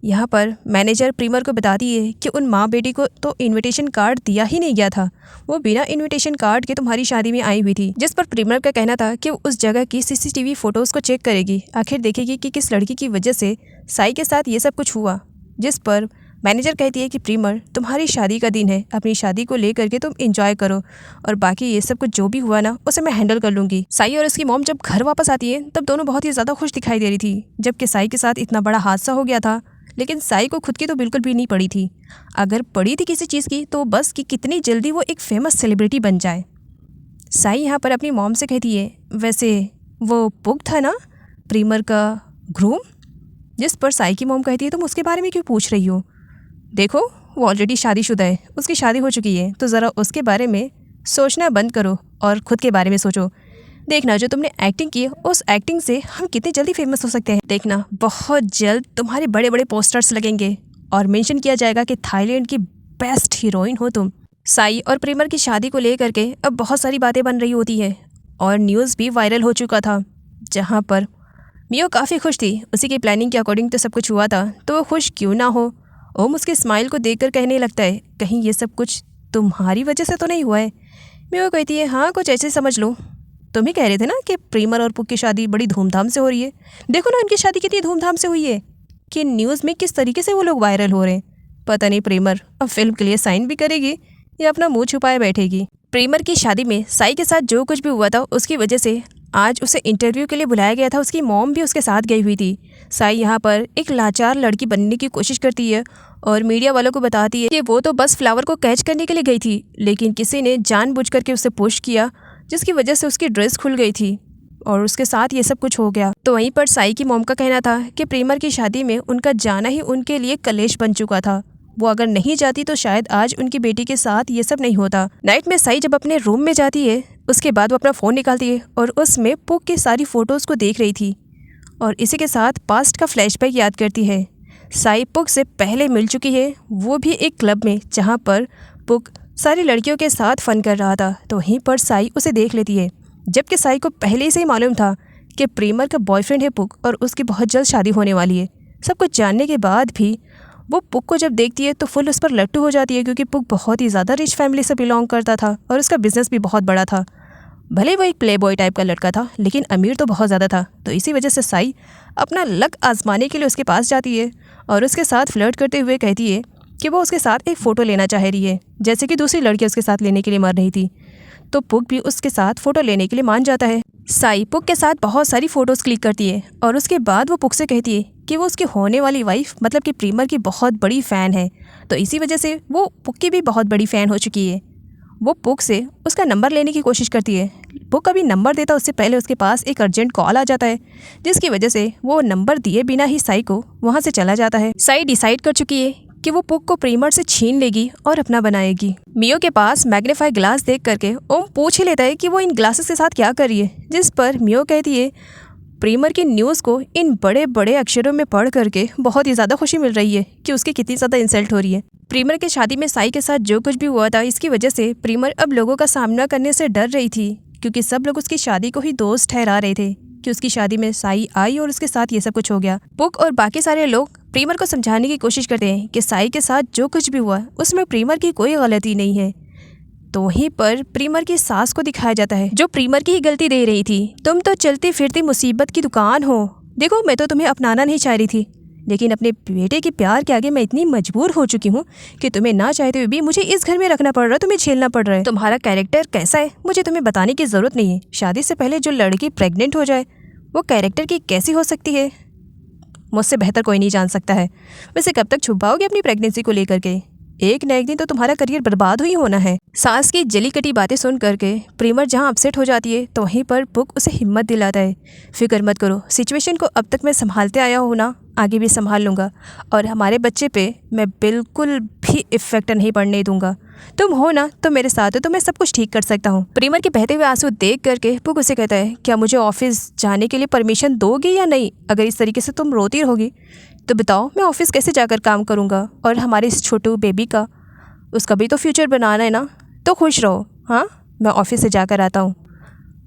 यहाँ पर मैनेजर प्रीमर को बताती है कि उन माँ बेटी को तो इनविटेशन कार्ड दिया ही नहीं गया था, वो बिना इनविटेशन कार्ड के तुम्हारी शादी में आई हुई थी। जिस पर प्रीमर का कहना था कि वो उस जगह की सीसीटीवी फोटोज़ को चेक करेगी, आखिर देखेगी कि किस लड़की की वजह से साई के साथ ये सब कुछ हुआ। जिस पर मैनेजर कहती है कि प्रीमर, तुम्हारी शादी का दिन है, अपनी शादी को लेकर के तुम इंजॉय करो और बाकी ये सब कुछ जो भी हुआ ना उसे मैं हैंडल कर लूँगी। साई और उसकी मॉम जब घर वापस आती है तब दोनों बहुत ही ज़्यादा खुश दिखाई दे रही थी, जबकि साई के साथ इतना बड़ा हादसा हो गया था, लेकिन साई को खुद की तो बिल्कुल भी नहीं पड़ी थी। अगर पड़ी थी किसी चीज़ की तो बस कि कितनी जल्दी वो एक फेमस सेलिब्रिटी बन जाए। साई यहाँ पर अपनी मॉम से कहती है, वैसे वो पुक था ना प्रीमर का ग्रूम, जिस पर साई की मॉम कहती है तुम उसके बारे में क्यों पूछ रही हो, देखो वो ऑलरेडी शादीशुदा है, उसकी शादी हो चुकी है, तो ज़रा उसके बारे में सोचना बंद करो और ख़ुद के बारे में सोचो। देखना जो तुमने एक्टिंग की है उस एक्टिंग से हम कितने जल्दी फेमस हो सकते हैं। देखना बहुत जल्द तुम्हारे बड़े बड़े पोस्टर्स लगेंगे और मेंशन किया जाएगा कि थाईलैंड की बेस्ट हीरोइन हो तुम। साई और प्रेमर की शादी को लेकर के अब बहुत सारी बातें बन रही होती है और न्यूज़ भी वायरल हो चुका था, जहाँ पर मियो काफ़ी खुश थी। उसी की प्लानिंग के अकॉर्डिंग तो सब कुछ हुआ था, तो वो खुश क्यों ना हो। ओम उसके स्माइल को देखकर कहने लगता है कहीं ये सब कुछ तुम्हारी वजह से तो नहीं हुआ है। मियो कहती है हाँ कुछ ऐसे समझ लो। तुम ही कह रहे थे ना कि प्रेमर और पुक की शादी बड़ी धूमधाम से हो रही है। देखो ना उनकी शादी कितनी धूमधाम से हुई है कि न्यूज़ में किस तरीके से वो लोग वायरल हो रहे हैं। पता नहीं प्रेमर अब फिल्म के लिए साइन भी करेगी या अपना मुंह छुपाए बैठेगी। प्रेमर की शादी में साई के साथ जो कुछ भी हुआ था उसकी वजह से आज उसे इंटरव्यू के लिए बुलाया गया था। उसकी मॉम भी उसके साथ गई हुई थी। साई यहाँ पर एक लाचार लड़की बनने की कोशिश करती है और मीडिया वालों को बताती है कि वो तो बस फ्लावर को कैच करने के लिए गई थी, लेकिन किसी ने जानबूझ करके उसे पुश किया जिसकी वजह से उसकी ड्रेस खुल गई थी और उसके साथ ये सब कुछ हो गया। तो वहीं पर साई की मॉम का कहना था कि प्रेमर की शादी में उनका जाना ही उनके लिए कलेश बन चुका था। वो अगर नहीं जाती तो शायद आज उनकी बेटी के साथ ये सब नहीं होता। नाइट में साई जब अपने रूम में जाती है उसके बाद वो अपना फ़ोन निकालती है और उसमें पुक की सारी फ़ोटोज़ को देख रही थी और इसी के साथ पास्ट का फ्लैशबैक याद करती है। साई पुक से पहले मिल चुकी है, वो भी एक क्लब में जहाँ पर पुक सारी लड़कियों के साथ फ़न कर रहा था। तो वहीं पर साई उसे देख लेती है, जबकि साई को पहले से ही मालूम था कि प्रेमर का बॉयफ्रेंड है पुक और उसकी बहुत जल्द शादी होने वाली है। सब कुछ जानने के बाद भी वो पुक को जब देखती है तो फुल उस पर लट्टू हो जाती है, क्योंकि पुक बहुत ही ज़्यादा रिच फैमिली से बिलोंग करता था और उसका बिजनेस भी बहुत बड़ा था। भले वो एक प्ले बॉय टाइप का लड़का था लेकिन अमीर तो बहुत ज़्यादा था। तो इसी वजह से साई अपना लक आजमाने के लिए उसके पास जाती है और उसके साथ फ्लर्ट करते हुए कहती है कि वो उसके साथ एक फ़ोटो लेना चाह रही है, जैसे कि दूसरी लड़की उसके साथ लेने के लिए मर रही थी। तो पुक भी उसके साथ फ़ोटो लेने के लिए मान जाता है। साई पुक के साथ बहुत सारी फ़ोटोज़ क्लिक करती है और उसके बाद वो पुक से कहती है कि वो उसकी होने वाली वाइफ मतलब कि प्रेमर की बहुत बड़ी फ़ैन है। तो इसी वजह से वो पुक की भी बहुत बड़ी फ़ैन हो चुकी है। वो पुक से उसका नंबर लेने की कोशिश करती है। पुक कभी नंबर देता उससे पहले उसके पास एक अर्जेंट कॉल आ जाता है, जिसकी वजह से वो नंबर दिए बिना ही साई को वहाँ से चला जाता है। साई डिसाइड कर चुकी है कि वो पुक को प्रेमर से छीन लेगी और अपना बनाएगी। मियो के पास मैग्नीफाई ग्लास देख करके ओम पूछ ही लेता है कि वो इन ग्लासेस के साथ क्या कर रही है, जिस पर मियो कहती है प्रेमर की न्यूज़ को इन बड़े बड़े अक्षरों में पढ़ करके बहुत ही ज़्यादा खुशी मिल रही है कि उसकी कितनी ज़्यादा इंसल्ट हो रही है। प्रेमर की शादी में साई के साथ जो कुछ भी हुआ था इसकी वजह से प्रेमर अब लोगों का सामना करने से डर रही थी, क्योंकि सब लोग उसकी शादी को ही दोस्त ठहरा रहे थे कि उसकी शादी में साई आई और उसके साथ ये सब कुछ हो गया। पुक और बाकी सारे लोग प्रेमर को समझाने की कोशिश करते हैं कि साई के साथ जो कुछ भी हुआ उसमें प्रेमर की कोई गलती नहीं है। तो वहीं पर प्रेमर की सास को दिखाया जाता है जो प्रेमर की ही गलती दे रही थी। तुम तो चलती फिरती मुसीबत की दुकान हो। देखो मैं तो तुम्हें अपनाना नहीं चाह रही थी, लेकिन अपने बेटे के प्यार के आगे मैं इतनी मजबूर हो चुकी हूँ कि तुम्हें ना चाहते हुए भी मुझे इस घर में रखना पड़ रहा है, तुम्हें झेलना पड़ रहा है। तुम्हारा कैरेक्टर कैसा है मुझे तुम्हें बताने की ज़रूरत नहीं है। शादी से पहले जो लड़की प्रेग्नेंट हो जाए वो कैरेक्टर की कैसी हो सकती है, मुझसे बेहतर कोई नहीं जान सकता है। वैसे कब तक छुपाओगे अपनी प्रेगनेंसी को लेकर के? एक न एक दिन तो तुम्हारा करियर बर्बाद ही होना है। सास की जली कटी बातें सुन करके प्रेमर जहाँ अपसेट हो जाती है तो वहीं पर पुक उसे हिम्मत दिलाता है, फिक्र मत करो, सिचुएशन को अब तक मैं संभालते आया हूँ ना, आगे भी संभाल लूँगा और हमारे बच्चे पे मैं बिल्कुल भी इफेक्ट नहीं पड़ने दूंगा। तुम हो ना, तो मेरे साथ हो तो मैं सब कुछ ठीक कर सकता हूँ। प्रेमर के बहते हुए आंसू देख करके पुक उसे कहता है क्या मुझे ऑफिस जाने के लिए परमिशन दोगी या नहीं? अगर इस तरीके से तुम रोती रहोगी तो बताओ मैं ऑफिस कैसे जाकर काम करूँगा, और हमारे इस छोटू बेबी का उसका भी तो फ्यूचर बनाना है ना। तो खुश रहो, हाँ मैं ऑफिस से जाकर आता हूँ।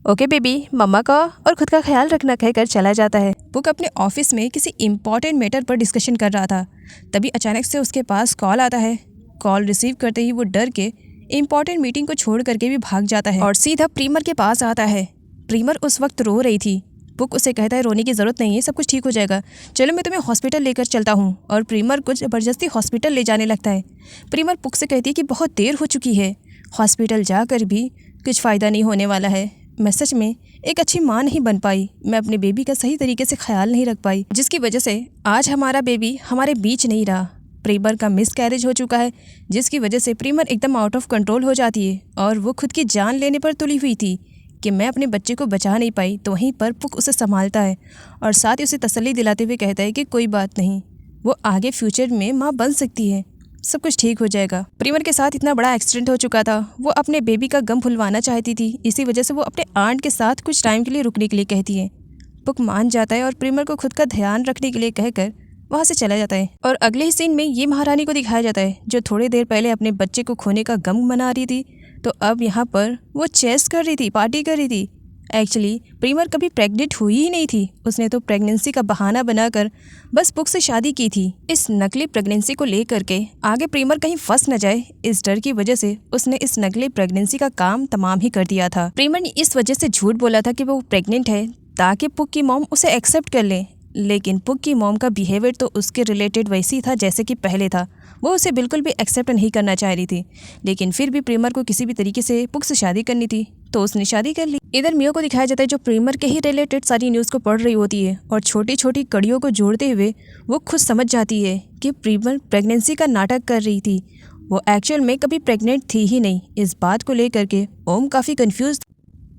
ओके बेबी, मम्मा का और खुद का ख्याल रखना कहकर चला जाता है। पुक अपने ऑफिस में किसी इम्पॉर्टेंट मैटर पर डिस्कशन कर रहा था, तभी अचानक से उसके पास कॉल आता है। कॉल रिसीव करते ही वो डर के इम्पॉर्टेंट मीटिंग को छोड़ करके भी भाग जाता है और सीधा प्रेमर के पास आता है। प्रेमर उस वक्त रो रही थी। पुक उसे कहता है रोने की ज़रूरत नहीं है, सब कुछ ठीक हो जाएगा, चलो मैं तुम्हें हॉस्पिटल लेकर चलता हूँ। और प्रेमर को ज़बरदस्ती हॉस्पिटल ले जाने लगता है। प्रेमर पुक से कहती है कि बहुत देर हो चुकी है, हॉस्पिटल जाकर भी कुछ फ़ायदा नहीं होने वाला है। मैं सच में एक अच्छी माँ नहीं बन पाई, मैं अपने बेबी का सही तरीके से ख्याल नहीं रख पाई, जिसकी वजह से आज हमारा बेबी हमारे बीच नहीं रहा। प्रेमर का मिस कैरेज हो चुका है, जिसकी वजह से प्रेमर एकदम आउट ऑफ कंट्रोल हो जाती है और वो खुद की जान लेने पर तुली हुई थी कि मैं अपने बच्चे को बचा नहीं पाई। तो वहीं पर पुक उसे संभालता है और साथ ही उसे तसल्ली दिलाते हुए कहता है कि कोई बात नहीं, वो आगे फ्यूचर में माँ बन सकती है। सब कुछ ठीक हो जाएगा। प्रीमर के साथ इतना बड़ा एक्सीडेंट हो चुका था, वो अपने बेबी का गम भुलवाना चाहती थी, इसी वजह से वो अपने आंट के साथ कुछ टाइम के लिए रुकने के लिए कहती है। पुक मान जाता है और प्रीमर को खुद का ध्यान रखने के लिए कहकर वहाँ से चला जाता है। और अगले ही सीन में ये महारानी को दिखाया जाता है जो थोड़ी देर पहले अपने बच्चे को खोने का गम मना रही थी, तो अब यहाँ पर वो चेस कर रही थी, पार्टी कर रही थी। एक्चुअली प्रीमर कभी प्रेग्नेंट हुई ही नहीं थी, उसने तो प्रेगनेंसी का बहाना बनाकर बस पुक से शादी की थी। इस नकली प्रेगनेंसी को लेकर के आगे प्रीमर कहीं फंस न जाए, इस डर की वजह से उसने इस नकली प्रेगनेंसी का काम तमाम ही कर दिया था। प्रीमर ने इस वजह से झूठ बोला था कि वो प्रेग्नेंट है ताकि पुक की मॉम उसे एक्सेप्ट कर ले, लेकिन पुक की मॉम का बिहेवियर तो उसके रिलेटेड वैसे ही था जैसे कि पहले था। वो उसे बिल्कुल भी एक्सेप्ट नहीं करना चाह रही थी, लेकिन फिर भी प्रीमर को किसी भी तरीके से पुक से शादी करनी थी, तो उसने शादी कर ली। इधर मियो को दिखाया जाता है जो प्रीमर के ही रिलेटेड सारी न्यूज़ को पढ़ रही होती है और छोटी छोटी कड़ियों को जोड़ते हुए वो खुद समझ जाती है कि प्रीमर प्रेगनेंसी का नाटक कर रही थी, वो एक्चुअल में कभी प्रेग्नेंट थी ही नहीं। इस बात को लेकर के ओम काफ़ी कन्फ्यूज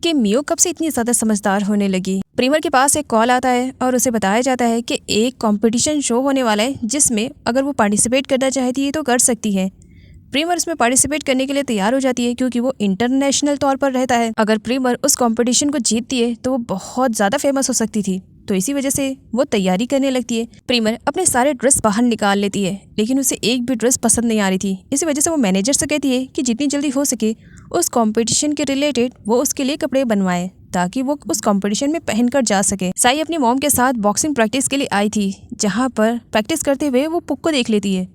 कि मियो कब से इतनी ज़्यादा समझदार होने लगी। प्रीमर के पास एक कॉल आता है और उसे बताया जाता है कि एक कंपटीशन शो होने वाला है जिसमें अगर वो पार्टिसिपेट करना चाहती है तो कर सकती है। प्रीमर इसमें पार्टिसिपेट करने के लिए तैयार हो जाती है क्योंकि वो इंटरनेशनल तौर पर रहता है। अगर प्रीमर उस कंपटीशन को जीतती है तो वो बहुत ज़्यादा फेमस हो सकती थी, तो इसी वजह से वो तैयारी करने लगती है। प्रीमर अपने सारे ड्रेस बाहर निकाल लेती है, लेकिन उसे एक भी ड्रेस पसंद नहीं आ रही थी। इसी वजह से वो मैनेजर से कहती है कि जितनी जल्दी हो सके उस कंपटीशन के रिलेटेड वो उसके लिए कपड़े बनवाए ताकि वो उस कंपटीशन में पहनकर जा सके। साई अपनी मॉम के साथ बॉक्सिंग प्रैक्टिस के लिए आई थी, जहाँ पर प्रैक्टिस करते हुए वो पुक को देख लेती है।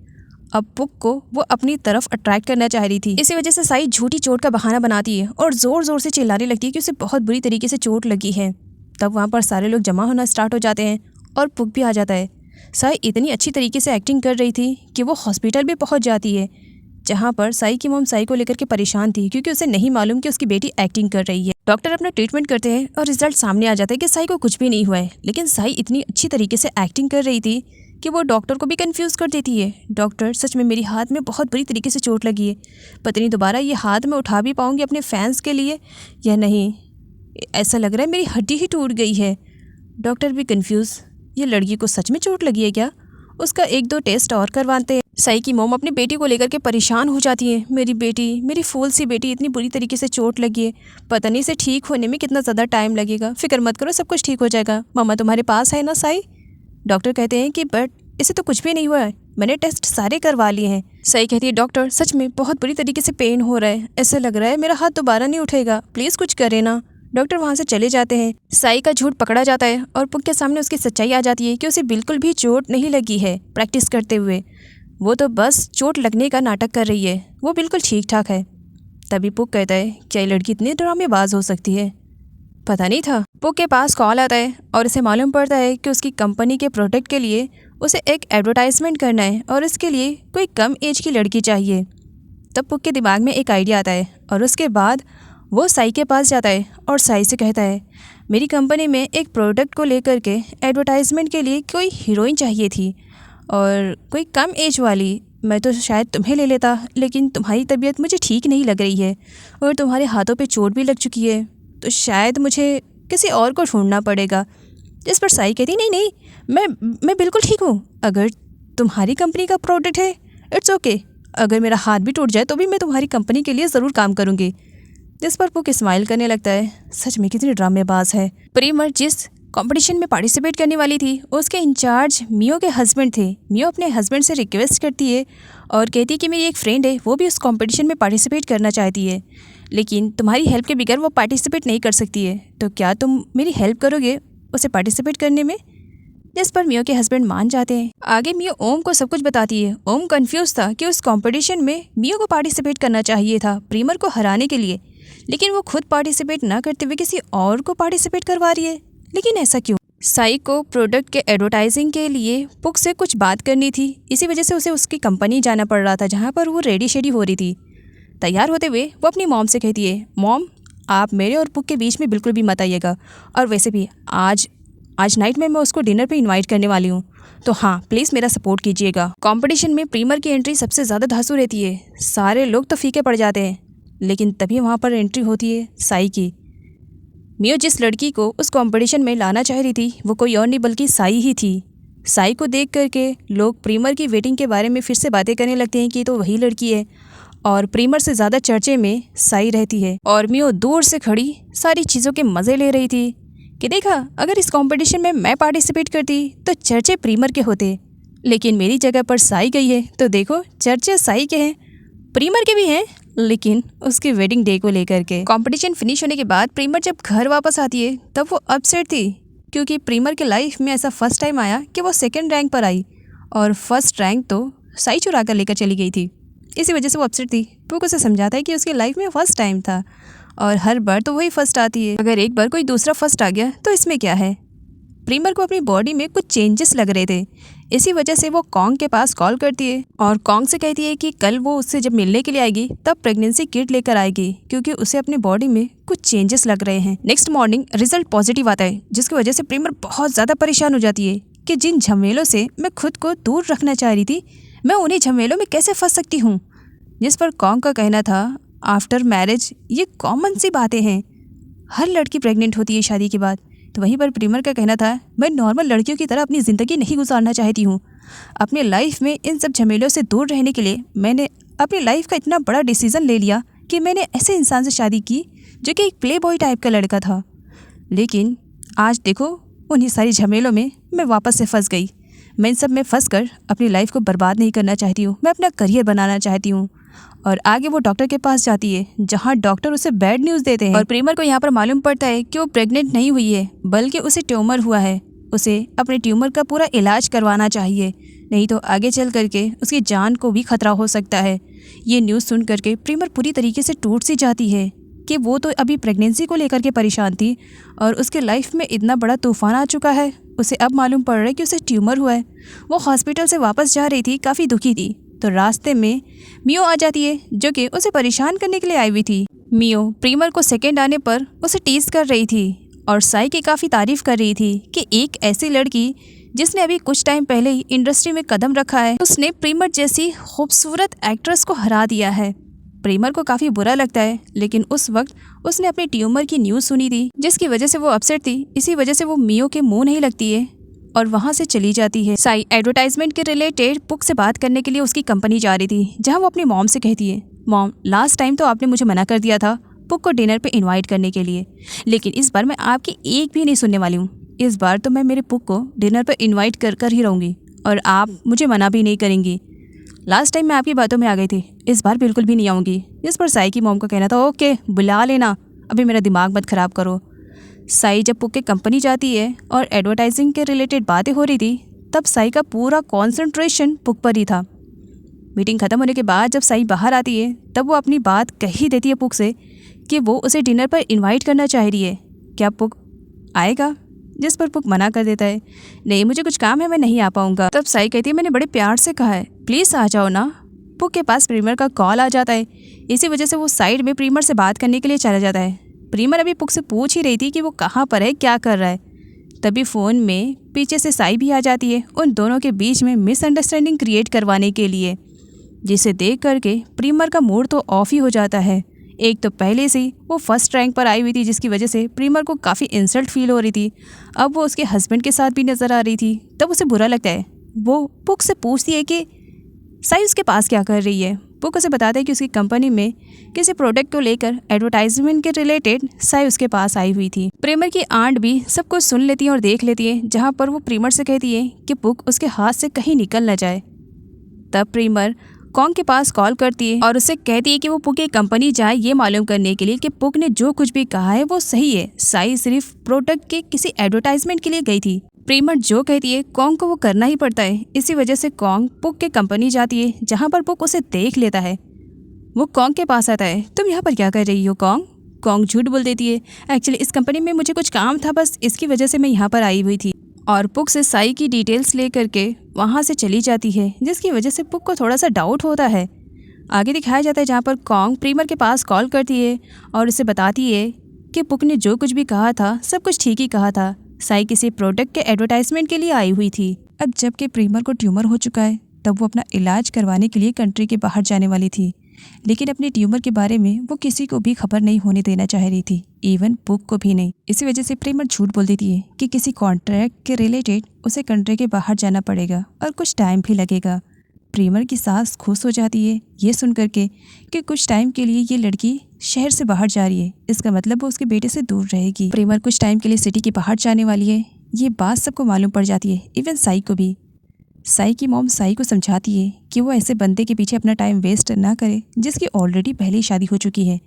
अब पुक को वो अपनी तरफ अट्रैक्ट करना चाह रही थी, इसी वजह से साई झूठी चोट का बहाना बनाती है और जोर जोर से चिल्लाने लगती है कि उसे बहुत बुरी तरीके से चोट लगी है। तब वहाँ पर सारे लोग जमा होना स्टार्ट हो जाते हैं और पुक भी आ जाता है। साई इतनी अच्छी तरीके से एक्टिंग कर रही थी कि वो हॉस्पिटल भी पहुँच जाती है, जहाँ पर साई की मॉम साई को लेकर के परेशान थी क्योंकि उसे नहीं मालूम कि उसकी बेटी एक्टिंग कर रही है। डॉक्टर अपना ट्रीटमेंट करते हैं और रिजल्ट सामने आ जाता है कि साई को कुछ भी नहीं हुआ है, लेकिन साई इतनी अच्छी तरीके से एक्टिंग कर रही थी कि वो डॉक्टर को भी कंफ्यूज कर देती है। डॉक्टर, सच में मेरी हाथ में बहुत बुरी तरीके से चोट लगी है, पता नहीं दोबारा ये हाथ में उठा भी पाऊँगी अपने फैंस के लिए या नहीं, ऐसा लग रहा है मेरी हड्डी ही टूट गई है। डॉक्टर भी कंफ्यूज, ये लड़की को सच में चोट लगी है क्या? उसका 1-2 टेस्ट और करवाते हैं। साई की मॉम अपनी बेटी को लेकर के परेशान हो जाती है। मेरी बेटी, मेरी फूल सी बेटी इतनी बुरी तरीके से चोट लगी है, पता नहीं इसे ठीक होने में कितना ज़्यादा टाइम लगेगा। फिक्र मत करो, सब कुछ ठीक हो जाएगा। मामा तुम्हारे पास है ना साई? डॉक्टर कहते हैं कि बट इसे तो कुछ भी नहीं हुआ है, मैंने टेस्ट सारे करवा लिए हैं। साई कहती है डॉक्टर सच में बहुत बुरी तरीके से पेन हो रहा है, ऐसा लग रहा है मेरा हाथ दोबारा नहीं उठेगा, प्लीज़ कुछ करे ना। डॉक्टर वहाँ से चले जाते हैं। साई का झूठ पकड़ा जाता है और पुक के सामने उसकी सच्चाई आ जाती है कि उसे बिल्कुल भी चोट नहीं लगी है प्रैक्टिस करते हुए, वो तो बस चोट लगने का नाटक कर रही है, वो बिल्कुल ठीक ठाक है। तभी पुक कहता है क्या ये लड़की इतनी ड्रामेबाज हो सकती है, पता नहीं था। पुक के पास कॉल आता है और उसे मालूम पड़ता है कि उसकी कंपनी के प्रोडक्ट के लिए उसे एक एडवर्टाइजमेंट करना है और इसके लिए कोई कम एज की लड़की चाहिए। तब पुक के दिमाग में एक आइडिया आता है और उसके बाद वो साई के पास जाता है और साई से कहता है मेरी कंपनी में एक प्रोडक्ट को लेकर के एडवर्टाइजमेंट के लिए कोई हीरोइन चाहिए थी और कोई कम एज वाली। मैं तो शायद तुम्हें ले लेता, लेकिन तुम्हारी तबीयत मुझे ठीक नहीं लग रही है और तुम्हारे हाथों पे चोट भी लग चुकी है, तो शायद मुझे किसी और को ढूंढना पड़ेगा। जिस पर साई कहती नहीं नहीं, मैं बिल्कुल ठीक हूँ, अगर तुम्हारी कंपनी का प्रोडक्ट है इट्स ओके, अगर मेरा हाथ भी टूट जाए तो भी मैं तुम्हारी कंपनी के लिए ज़रूर काम करूँगी। जिस पर पुक स्माइल करने लगता है, सच में कितनी ड्रामेबाज है। प्रीमर जिस कंपटीशन में पार्टिसिपेट करने वाली थी उसके इंचार्ज मियो के हस्बैंड थे। मियो अपने हस्बैंड से रिक्वेस्ट करती है और कहती है कि मेरी एक फ्रेंड है, वो भी उस कंपटीशन में पार्टिसिपेट करना चाहती है, लेकिन तुम्हारी हेल्प के बगैर वो पार्टिसिपेट नहीं कर सकती है, तो क्या तुम मेरी हेल्प करोगे उसे पार्टिसिपेट करने में? जिस पर मियो के हस्बैंड मान जाते हैं। आगे मियो ओम को सब कुछ बताती है। ओम कंफ्यूज था कि उस कंपटीशन में मियो को पार्टिसिपेट करना चाहिए था प्रीमर को हराने के लिए, लेकिन वो खुद पार्टिसिपेट ना करते हुए किसी और को पार्टिसिपेट करवा रही है, लेकिन ऐसा क्यों? साई को प्रोडक्ट के एडवर्टाइजिंग के लिए पुक से कुछ बात करनी थी, इसी वजह से उसे उसकी कंपनी जाना पड़ रहा था जहाँ पर वो रेडी शेडी हो रही थी। तैयार होते हुए वो अपनी मॉम से कहती है मॉम आप मेरे और पुक के बीच में बिल्कुल भी मत आइएगा, और वैसे भी आज नाइट में मैं उसको डिनर पे इनवाइट करने वाली हूँ, तो हाँ प्लीज़ मेरा सपोर्ट कीजिएगा। कंपटीशन में प्रीमर की एंट्री सबसे ज़्यादा धांसू रहती है, सारे लोग तो फीके पड़ जाते हैं, लेकिन तभी वहाँ पर एंट्री होती है साई की। मियो जिस लड़की को उस कंपटीशन में लाना चाह रही थी वो कोई और नहीं बल्कि साई ही थी। साई को देख करके लोग प्रीमर की वेटिंग के बारे में फिर से बातें करने लगते हैं कि ये तो वही लड़की है, और प्रीमर से ज़्यादा चर्चे में साई रहती है। और मियो दूर से खड़ी सारी चीज़ों के मज़े ले रही थी कि देखा, अगर इस कंपटीशन में मैं पार्टिसिपेट करती तो चर्चे प्रीमर के होते, लेकिन मेरी जगह पर साई गई है तो देखो चर्चे साई के हैं, प्रीमर के भी हैं, लेकिन उसकी वेडिंग डे को लेकर के। कंपटीशन फिनिश होने के बाद प्रीमर जब घर वापस आती है तब वो अपसेट थी, क्योंकि प्रीमर के लाइफ में ऐसा फर्स्ट टाइम आया कि वो सेकंड रैंक पर आई और फर्स्ट रैंक तो साई चुरा कर लेकर चली गई थी। इसी वजह से वो अपसेट थी। पुक उसे समझाता है कि उसकी लाइफ में फर्स्ट टाइम था और हर बार तो वही फर्स्ट आती है, अगर एक बार कोई दूसरा फर्स्ट आ गया तो इसमें क्या है। प्रीमर को अपनी बॉडी में कुछ चेंजेस लग रहे थे, इसी वजह से वो कॉन्ग के पास कॉल करती है और कॉन्ग से कहती है कि कल वो उससे जब मिलने के लिए आएगी तब प्रेगनेंसी किट लेकर आएगी, क्योंकि उसे अपनी बॉडी में कुछ चेंजेस लग रहे हैं। नेक्स्ट मॉर्निंग रिजल्ट पॉजिटिव आता है, जिसकी वजह से प्रीमर बहुत ज़्यादा परेशान हो जाती है कि जिन झमेलों से मैं खुद को दूर रखना चाह रही थी, मैं उन्हीं झमेलों में कैसे फंस सकती हूँ। जिस पर कॉन्ग का कहना था, आफ्टर मैरिज ये कॉमन सी बातें हैं, हर लड़की प्रेग्नेंट होती है शादी के बाद। तो वहीं पर प्रीमर का कहना था, मैं नॉर्मल लड़कियों की तरह अपनी ज़िंदगी नहीं गुजारना चाहती हूँ। अपने लाइफ में इन सब झमेलों से दूर रहने के लिए मैंने अपनी लाइफ का इतना बड़ा डिसीज़न ले लिया कि मैंने ऐसे इंसान से शादी की जो कि एक प्ले बॉय टाइप का लड़का था। लेकिन आज देखो, उन्हीं सारी झमेलों में मैं वापस से फंस गई। मैं इन सब में फंस कर अपनी लाइफ को बर्बाद नहीं करना चाहती हूँ, मैं अपना करियर बनाना चाहती हूँ। और आगे वो डॉक्टर के पास जाती है, जहाँ डॉक्टर उसे बैड न्यूज़ देते हैं और प्रीमर को यहाँ पर मालूम पड़ता है कि वो प्रेग्नेंट नहीं हुई है, बल्कि उसे ट्यूमर हुआ है। उसे अपने ट्यूमर का पूरा इलाज करवाना चाहिए, नहीं तो आगे चल करके उसकी जान को भी खतरा हो सकता है। ये न्यूज़ सुन करके प्रीमर पूरी तरीके से टूट सी जाती है कि वो तो अभी प्रेगनेंसी को लेकर के परेशान थी और उसके लाइफ में इतना बड़ा तूफान आ चुका है, उसे अब मालूम पड़ रहा है कि उसे ट्यूमर हुआ है। वो हॉस्पिटल से वापस जा रही थी, काफ़ी दुखी थी, तो रास्ते में मियो आ जाती है, जो कि उसे परेशान करने के लिए आई हुई थी। मियो प्रीमर को सेकंड आने पर उसे टीज कर रही थी और साई की काफ़ी तारीफ कर रही थी कि एक ऐसी लड़की जिसने अभी कुछ टाइम पहले ही इंडस्ट्री में कदम रखा है, उसने प्रीमर जैसी खूबसूरत एक्ट्रेस को हरा दिया है। प्रीमर को काफ़ी बुरा लगता है, लेकिन उस वक्त उसने अपने ट्यूमर की न्यूज़ सुनी थी, जिसकी वजह से वो अपसेट थी। इसी वजह से वो मियो के मुंह नहीं लगती है और वहाँ से चली जाती है। साई एडवर्टाइजमेंट के रिलेटेड पुक से बात करने के लिए उसकी कंपनी जा रही थी, जहाँ वो अपनी मॉम से कहती है, मॉम लास्ट टाइम तो आपने मुझे मना कर दिया था पुक को डिनर पे इनवाइट करने के लिए, लेकिन इस बार मैं आपकी एक भी नहीं सुनने वाली हूँ। इस बार तो मैं मेरे पुक को डिनर पर इन्वाइट कर ही रहूँगी और आप मुझे मना भी नहीं करेंगी। लास्ट टाइम मैं आपकी बातों में आ गई थी, इस बार बिल्कुल भी नहीं आऊँगी। इस पर साई की मॉम का कहना था, ओके बुला लेना, अभी मेरा दिमाग मत ख़राब करो। साई जब पुक के कंपनी जाती है और एडवर्टाइजिंग के रिलेटेड बातें हो रही थी, तब साई का पूरा कॉन्सेंट्रेशन पुक पर ही था। मीटिंग ख़त्म होने के बाद जब साई बाहर आती है, तब वो अपनी बात कह ही देती है पुक से कि वो उसे डिनर पर इनवाइट करना चाह रही है, क्या पुक आएगा? जिस पर पुक मना कर देता है, नहीं मुझे कुछ काम है, मैं नहीं आ पाऊँगा। तब साई कहती है, मैंने बड़े प्यार से कहा है, प्लीज़ आ जाओ ना। पुक के पास प्रीमर का कॉल आ जाता है, इसी वजह से वो साइड में प्रीमर से बात करने के लिए चला जाता है। प्रीमर अभी पुक से पूछ ही रही थी कि वो कहाँ पर है, क्या कर रहा है, तभी फ़ोन में पीछे से साई भी आ जाती है, उन दोनों के बीच में मिसअंडरस्टैंडिंग क्रिएट करवाने के लिए, जिसे देख करके प्रीमर का मूड तो ऑफ ही हो जाता है। एक तो पहले से वो फर्स्ट रैंक पर आई हुई थी, जिसकी वजह से प्रीमर को काफ़ी इंसल्ट फील हो रही थी। अब वो उसके हस्बैंड के साथ भी नज़र आ रही थी, तब उसे बुरा लगता है। वो पुक से पूछती है कि साई उसके पास क्या कर रही है। पुक उसे बताता है कि उसकी कंपनी में किसी प्रोडक्ट को लेकर एडवर्टाइजमेंट के रिलेटेड साई उसके पास आई हुई थी। प्रीमर की आंट भी सब कुछ सुन लेती है और देख लेती है, जहाँ पर वो प्रीमर से कहती है कि पुक उसके हाथ से कहीं निकल न जाए। तब प्रीमर कॉन्ग के पास कॉल करती है और उससे कहती है कि वो पुक की कंपनी जाए ये मालूम करने के लिए कि पुक ने जो कुछ भी कहा है वो सही है, साई सिर्फ प्रोडक्ट के किसी एडवर्टाइजमेंट के लिए गई थी। प्रीमर जो कहती है कॉन्ग को वो करना ही पड़ता है, इसी वजह से कॉन्ग पुक के कंपनी जाती है, जहाँ पर पुक उसे देख लेता है। वो कॉन्ग के पास आता है, तुम यहाँ पर क्या कर रही हो कॉन्ग? कॉन्ग झूठ बोल देती है, एक्चुअली इस कंपनी में मुझे कुछ काम था, बस इसकी वजह से मैं यहाँ पर आई हुई थी। और पुक से साई की डिटेल्स ले करके वहाँ से चली जाती है, जिसकी वजह से पुक को थोड़ा सा डाउट होता है। आगे दिखाया जाता है जहाँ पर कॉन्ग प्रीमर के पास कॉल करती है और उसे बताती है कि पुक ने जो कुछ भी कहा था सब कुछ ठीक ही कहा था, साई किसी प्रोडक्ट के एडवर्टाइजमेंट के लिए आई हुई थी। अब जबकि प्रीमर को ट्यूमर हो चुका है, तब वो अपना इलाज करवाने के लिए कंट्री के बाहर जाने वाली थी, लेकिन अपने ट्यूमर के बारे में वो किसी को भी खबर नहीं होने देना चाह रही थी, इवन पुक को भी नहीं। इसी वजह से प्रेमर झूठ बोल देती है कि किसी कॉन्ट्रैक्ट के रिलेटेड उसे कंट्री के बाहर जाना पड़ेगा और कुछ टाइम भी लगेगा। प्रेमर की सास खुश हो जाती है ये सुन करके कि कुछ टाइम के लिए ये लड़की शहर से बाहर जा रही है, इसका मतलब वो उसके बेटे से दूर रहेगी। प्रेमर कुछ टाइम के लिए सिटी के बाहर जाने वाली है, ये बात सबको मालूम पड़ जाती है, इवन साई को भी। साई की मॉम साई को समझाती है कि वो ऐसे बंदे के पीछे अपना टाइम वेस्ट ना करे जिसकी ऑलरेडी पहले ही शादी हो चुकी है,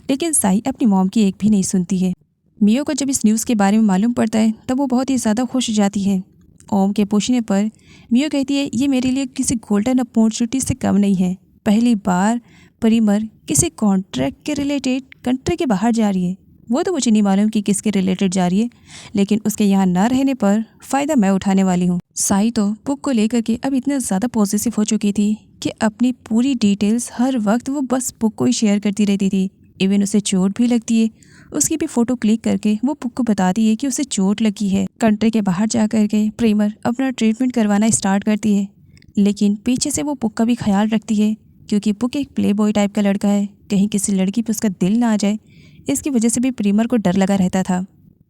लेकिन साई अपनी मॉम की एक भी नहीं सुनती है। मियो को जब इस न्यूज़ के बारे में मालूम पड़ता है तब वो बहुत ही ज़्यादा खुश हो जाती है। ओम के पूछने पर मियो कहती है ये मेरे लिए किसी गोल्डन अपॉर्चुनिटी से कम नहीं है। पहली बार प्रेमर किसी कॉन्ट्रैक्ट के रिलेटेड कंट्री के बाहर जा रही है, वो तो मुझे नहीं मालूम कि किसके रिलेटेड जा रही है, लेकिन उसके यहाँ ना रहने पर फ़ायदा मैं उठाने वाली हूँ। साई तो पुक को लेकर के अब इतना ज़्यादा पॉजिटिव हो चुकी थी कि अपनी पूरी डिटेल्स हर वक्त वो बस पुक को ही शेयर करती रहती थी। इवन उसे चोट भी लगती है, उसकी भी फ़ोटो क्लिक करके वो पुक को बताती है कि उसे चोट लगी है। कंट्री के बाहर जा कर के प्रेमर अपना ट्रीटमेंट करवाना स्टार्ट करती है, लेकिन पीछे से वो पुक का भी ख्याल रखती है क्योंकि पुक एक प्ले बॉय टाइप का लड़का है, कहीं किसी लड़की पर उसका दिल ना आ जाए, इसकी वजह से भी प्रेमर को डर लगा रहता था।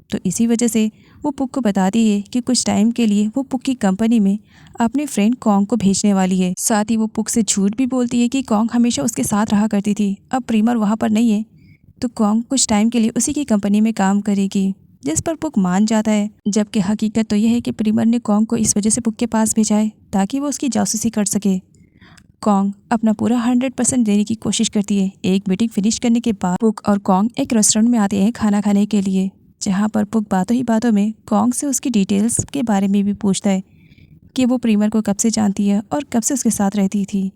तो इसी वजह से वो पुक को बताती है कि कुछ टाइम के लिए वो पुक की कंपनी में अपने फ्रेंड कॉन्ग को भेजने वाली है। साथ ही वो पुक से झूठ भी बोलती है कि कॉन्ग हमेशा उसके साथ रहा करती थी, अब प्रेमर वहाँ पर नहीं है तो कॉन्ग कुछ टाइम के लिए उसी की कंपनी में काम करेगी, जिस पर पुक मान जाता है। जबकि हकीकत तो यह है कि प्रेमर ने कॉन्ग को इस वजह से पुक के पास भेजा है ताकि वो उसकी जासूसी कर सके। कॉन्ग अपना पूरा 100% देने की कोशिश करती है। एक मीटिंग फिनिश करने के बाद पुक और कॉन्ग एक रेस्टोरेंट में आते हैं खाना खाने के लिए, जहां पर पुक बातों ही बातों में कॉन्ग से उसकी डिटेल्स के बारे में भी पूछता है कि वो प्रेमर को कब से जानती है और कब से उसके साथ रहती थी।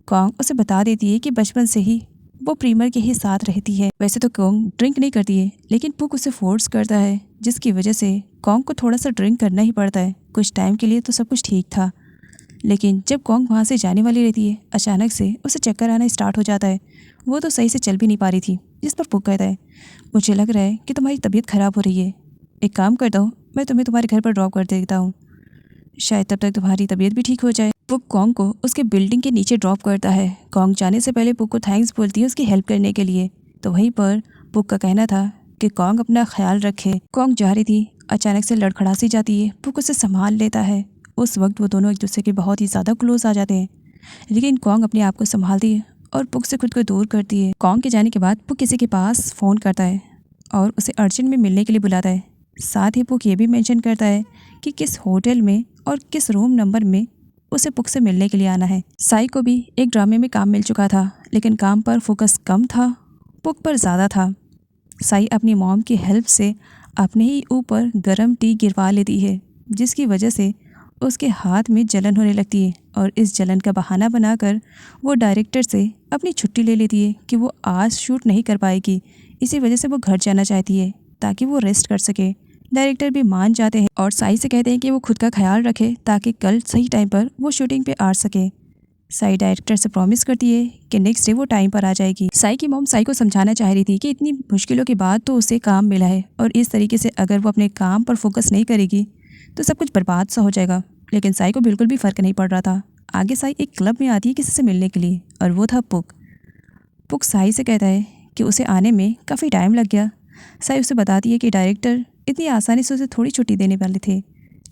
कॉन्ग उसे बता देती है कि बचपन से ही वो प्रेमर के ही साथ रहती है। वैसे तो कॉन्ग ड्रिंक नहीं करती है, लेकिन पुक उसे फोर्स करता है, जिसकी वजह से कॉन्ग को थोड़ा सा ड्रिंक करना ही पड़ता है। कुछ टाइम के लिए तो सब कुछ ठीक था, लेकिन जब कॉन्ग वहाँ से जाने वाली रहती है अचानक से उसे चक्कर आना स्टार्ट हो जाता है। वो तो सही से चल भी नहीं पा रही थी, जिस पर पुक कहता है मुझे लग रहा है कि तुम्हारी तबीयत ख़राब हो रही है, एक काम करता हूँ मैं तुम्हें तुम्हारे घर पर ड्रॉप कर देता हूँ, शायद तब तक तुम्हारी तबीयत भी ठीक हो जाए। पुक कॉन्ग को उसके बिल्डिंग के नीचे ड्रॉप करता है। कॉन्ग जाने से पहले पुक को थैंक्स बोलती है उसकी हेल्प करने के लिए। तो वहीं पर पुक का कहना था कि कॉन्ग अपना ख्याल रखे। कॉन्ग जा रही थी, अचानक से लड़खड़ासी जाती है, पुक उसे संभाल लेता है। उस वक्त वो दोनों एक दूसरे के बहुत ही ज़्यादा क्लोज आ जाते हैं, लेकिन कॉन्ग अपने आप को संभालती है और पुक से खुद को दूर करती है। कॉन्ग के जाने के बाद पुक किसी के पास फ़ोन करता है और उसे अर्जेंट में मिलने के लिए बुलाता है। साथ ही पुक ये भी मेंशन करता है कि किस होटल में और किस रूम नंबर में उसे पुक से मिलने के लिए आना है। साई को भी एक ड्रामे में काम मिल चुका था, लेकिन काम पर फोकस कम था, पुक पर ज़्यादा था। साई अपनी मॉम की हेल्प से अपने ही ऊपर गर्म टी गिरवा लेती है, जिसकी वजह से उसके हाथ में जलन होने लगती है और इस जलन का बहाना बनाकर वो डायरेक्टर से अपनी छुट्टी ले लेती है कि वो आज शूट नहीं कर पाएगी। इसी वजह से वो घर जाना चाहती है ताकि वो रेस्ट कर सके। डायरेक्टर भी मान जाते हैं और साई से कहते हैं कि वो खुद का ख्याल रखे ताकि कल सही टाइम पर वो शूटिंग पे आ सके। साई डायरेक्टर से प्रॉमिस करती है कि नेक्स्ट डे वो टाइम पर आ जाएगी। साई की मॉम साई को समझाना चाह रही थी कि इतनी मुश्किलों के बाद तो उसे काम मिला है और इस तरीके से अगर वो अपने काम पर फोकस नहीं करेगी तो सब कुछ बर्बाद सा हो जाएगा, लेकिन साई को बिल्कुल भी फ़र्क नहीं पड़ रहा था। आगे साई एक क्लब में आती है किसी से मिलने के लिए और वो था पुक। पुक साई से कहता है कि उसे आने में काफ़ी टाइम लग गया। साई उसे बताती है कि डायरेक्टर इतनी आसानी से उसे थोड़ी छुट्टी देने वाले थे,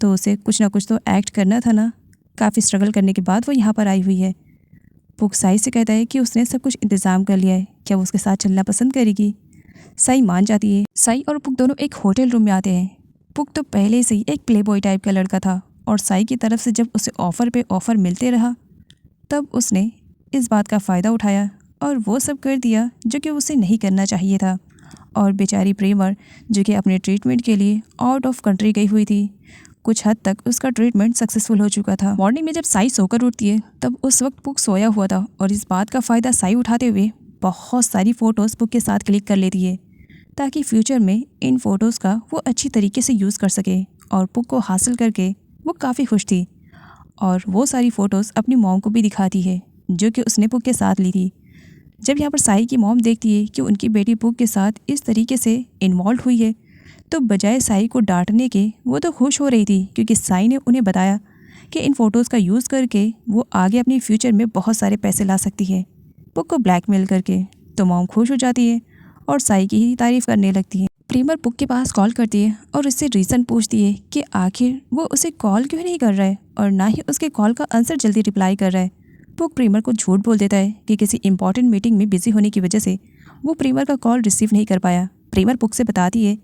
तो उसे कुछ ना कुछ तो एक्ट करना था ना। काफ़ी स्ट्रगल करने के बाद वो यहाँ पर आई हुई है। पुक साई से कहता है कि उसने सब कुछ इंतज़ाम कर लिया है, क्या वो उसके साथ चलना पसंद करेगी। साई मान जाती है। साई और पुक दोनों एक होटल रूम में आते हैं। पुक तो पहले से ही एक प्ले बॉय टाइप का लड़का था और साई की तरफ से जब उसे ऑफ़र पे ऑफ़र मिलते रहा तब उसने इस बात का फ़ायदा उठाया और वो सब कर दिया जो कि उसे नहीं करना चाहिए था। और बेचारी प्रेमर जो कि अपने ट्रीटमेंट के लिए आउट ऑफ कंट्री गई हुई थी, कुछ हद तक उसका ट्रीटमेंट सक्सेसफुल हो चुका था। मॉर्निंग में जब साई सोकर उठती है तब उस वक्त पुक सोया हुआ था और इस बात का फ़ायदा साई उठाते हुए बहुत सारी फ़ोटोज़ पुक के साथ क्लिक कर लेती है ताकि फ्यूचर में इन फ़ोटोज़ का वो अच्छी तरीके से यूज़ कर सके। और पुक को हासिल करके वो काफ़ी खुश थी और वो सारी फ़ोटोज़ अपनी मॉम को भी दिखाती है जो कि उसने पुक के साथ ली थी। जब यहाँ पर साई की मॉम देखती है कि उनकी बेटी पुक के साथ इस तरीके से इन्वॉल्व हुई है तो बजाय साई को डांटने के वो तो खुश हो रही थी, क्योंकि साई ने उन्हें बताया कि इन फ़ोटोज़ का यूज़ करके वो आगे अपनी फ्यूचर में बहुत सारे पैसे ला सकती है। पुक को ब्लैकमेल करके। तो मॉम खुश हो जाती है और साई की ही तारीफ करने लगती है। प्रीमर पुक के पास कॉल करती है और उससे रीज़न पूछती है कि आखिर वो उसे कॉल क्यों नहीं कर रहा है और ना ही उसके कॉल का आंसर जल्दी रिप्लाई कर रहा है। पुक प्रीमर को झूठ बोल देता है कि किसी इंपॉर्टेंट मीटिंग में बिजी होने की वजह से वो प्रीमर का कॉल रिसीव नहीं कर पाया। प्रीमर पुक से बताती है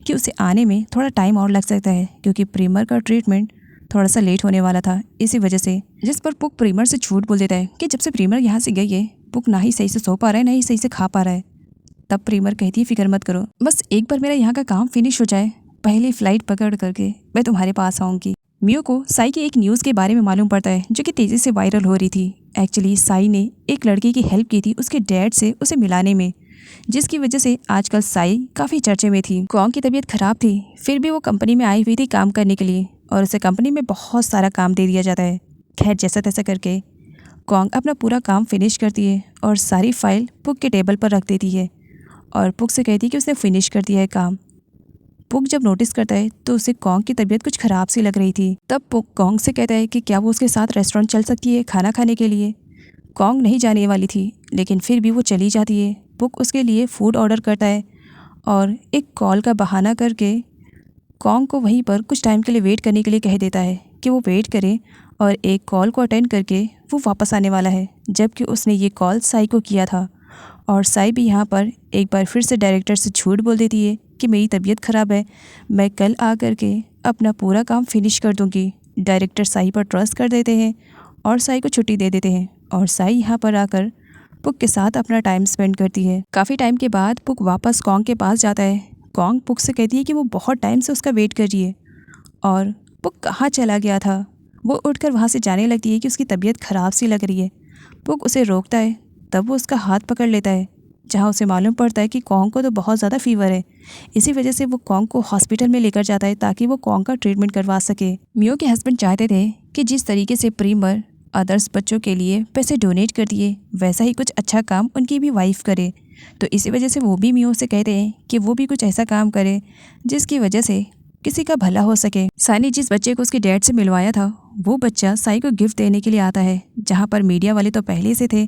कि उसे आने में थोड़ा टाइम और लग सकता है क्योंकि प्रीमर का ट्रीटमेंट थोड़ा सा लेट होने वाला था इसी वजह से। जिस पर पुक प्रीमर से झूठ बोल देता है कि जब से प्रीमर यहाँ से गई है पुक ना ही सही से सो पा रहा है ना ही सही से खा पा रहा है। तब प्रीमर कहती है फिक्र मत करो, बस एक बार मेरा यहाँ का काम फिनिश हो जाए, पहले फ्लाइट पकड़ करके मैं तुम्हारे पास आऊँगी। मियो को साई के एक न्यूज़ के बारे में मालूम पड़ता है जो कि तेज़ी से वायरल हो रही थी। एक्चुअली साई ने एक लड़के की हेल्प की थी उसके डैड से उसे मिलाने में, जिसकी वजह से आजकल साई काफ़ी चर्चे में थी। कॉन्ग की तबीयत खराब थी फिर भी वो कंपनी में आई हुई थी काम करने के लिए और उसे कंपनी में बहुत सारा काम दे दिया जाता है। खैर जैसा तैसा करके कॉन्ग अपना पूरा काम फिनिश करती है और सारी फाइल पुक के टेबल पर रख देती है और पुक से कहती है कि उसने फिनिश कर दिया है काम। पुक जब नोटिस करता है तो उसे कॉन्ग की तबीयत कुछ ख़राब सी लग रही थी। तब पुक कॉन्ग से कहता है कि क्या वो उसके साथ रेस्टोरेंट चल सकती है खाना खाने के लिए। कॉन्ग नहीं जाने वाली थी लेकिन फिर भी वो चली जाती है। पुक उसके लिए फ़ूड ऑर्डर करता है और एक कॉल का बहाना करके कॉन्ग को वहीं पर कुछ टाइम के लिए वेट करने के लिए कह देता है कि वो वेट करे और एक कॉल को अटेंड करके वो वापस आने वाला है, जबकि उसने ये कॉल साई को किया था। और साई भी यहाँ पर एक बार फिर से डायरेक्टर से झूठ बोल देती है कि मेरी तबीयत ख़राब है, मैं कल आ कर के अपना पूरा काम फिनिश कर दूँगी। डायरेक्टर साई पर ट्रस्ट कर देते हैं और साई को छुट्टी दे देते हैं और साई यहाँ पर आकर पुक के साथ अपना टाइम स्पेंड करती है। काफ़ी टाइम के बाद पुक वापस कॉन्ग के पास जाता है। कॉन्ग पुक से कहती है कि वो बहुत टाइम से उसका वेट कर रही है और पुक कहाँ चला गया था। वो उठकर वहाँ से जाने लगती है कि उसकी तबीयत ख़राब सी लग रही है। पुक उसे रोकता है, तब वो उसका हाथ पकड़ लेता है, जहाँ उसे मालूम पड़ता है कि कॉन्ग को तो बहुत ज़्यादा फीवर है। इसी वजह से वो कॉन्ग को हॉस्पिटल में लेकर जाता है ताकि वो कॉन्ग का ट्रीटमेंट करवा सके। मियो के हस्बैंड चाहते थे कि जिस तरीके से प्रीमर अदर्स बच्चों के लिए पैसे डोनेट करती है वैसा ही कुछ अच्छा काम उनकी भी वाइफ करे, तो इसी वजह से वो भी मियो से कहते हैं कि वो भी कुछ ऐसा काम करे जिसकी वजह से किसी का भला हो सके। साई ने जिस बच्चे को उसके डैड से मिलवाया था वो बच्चा साई को गिफ्ट देने के लिए आता है, जहाँ पर मीडिया वाले तो पहले से थे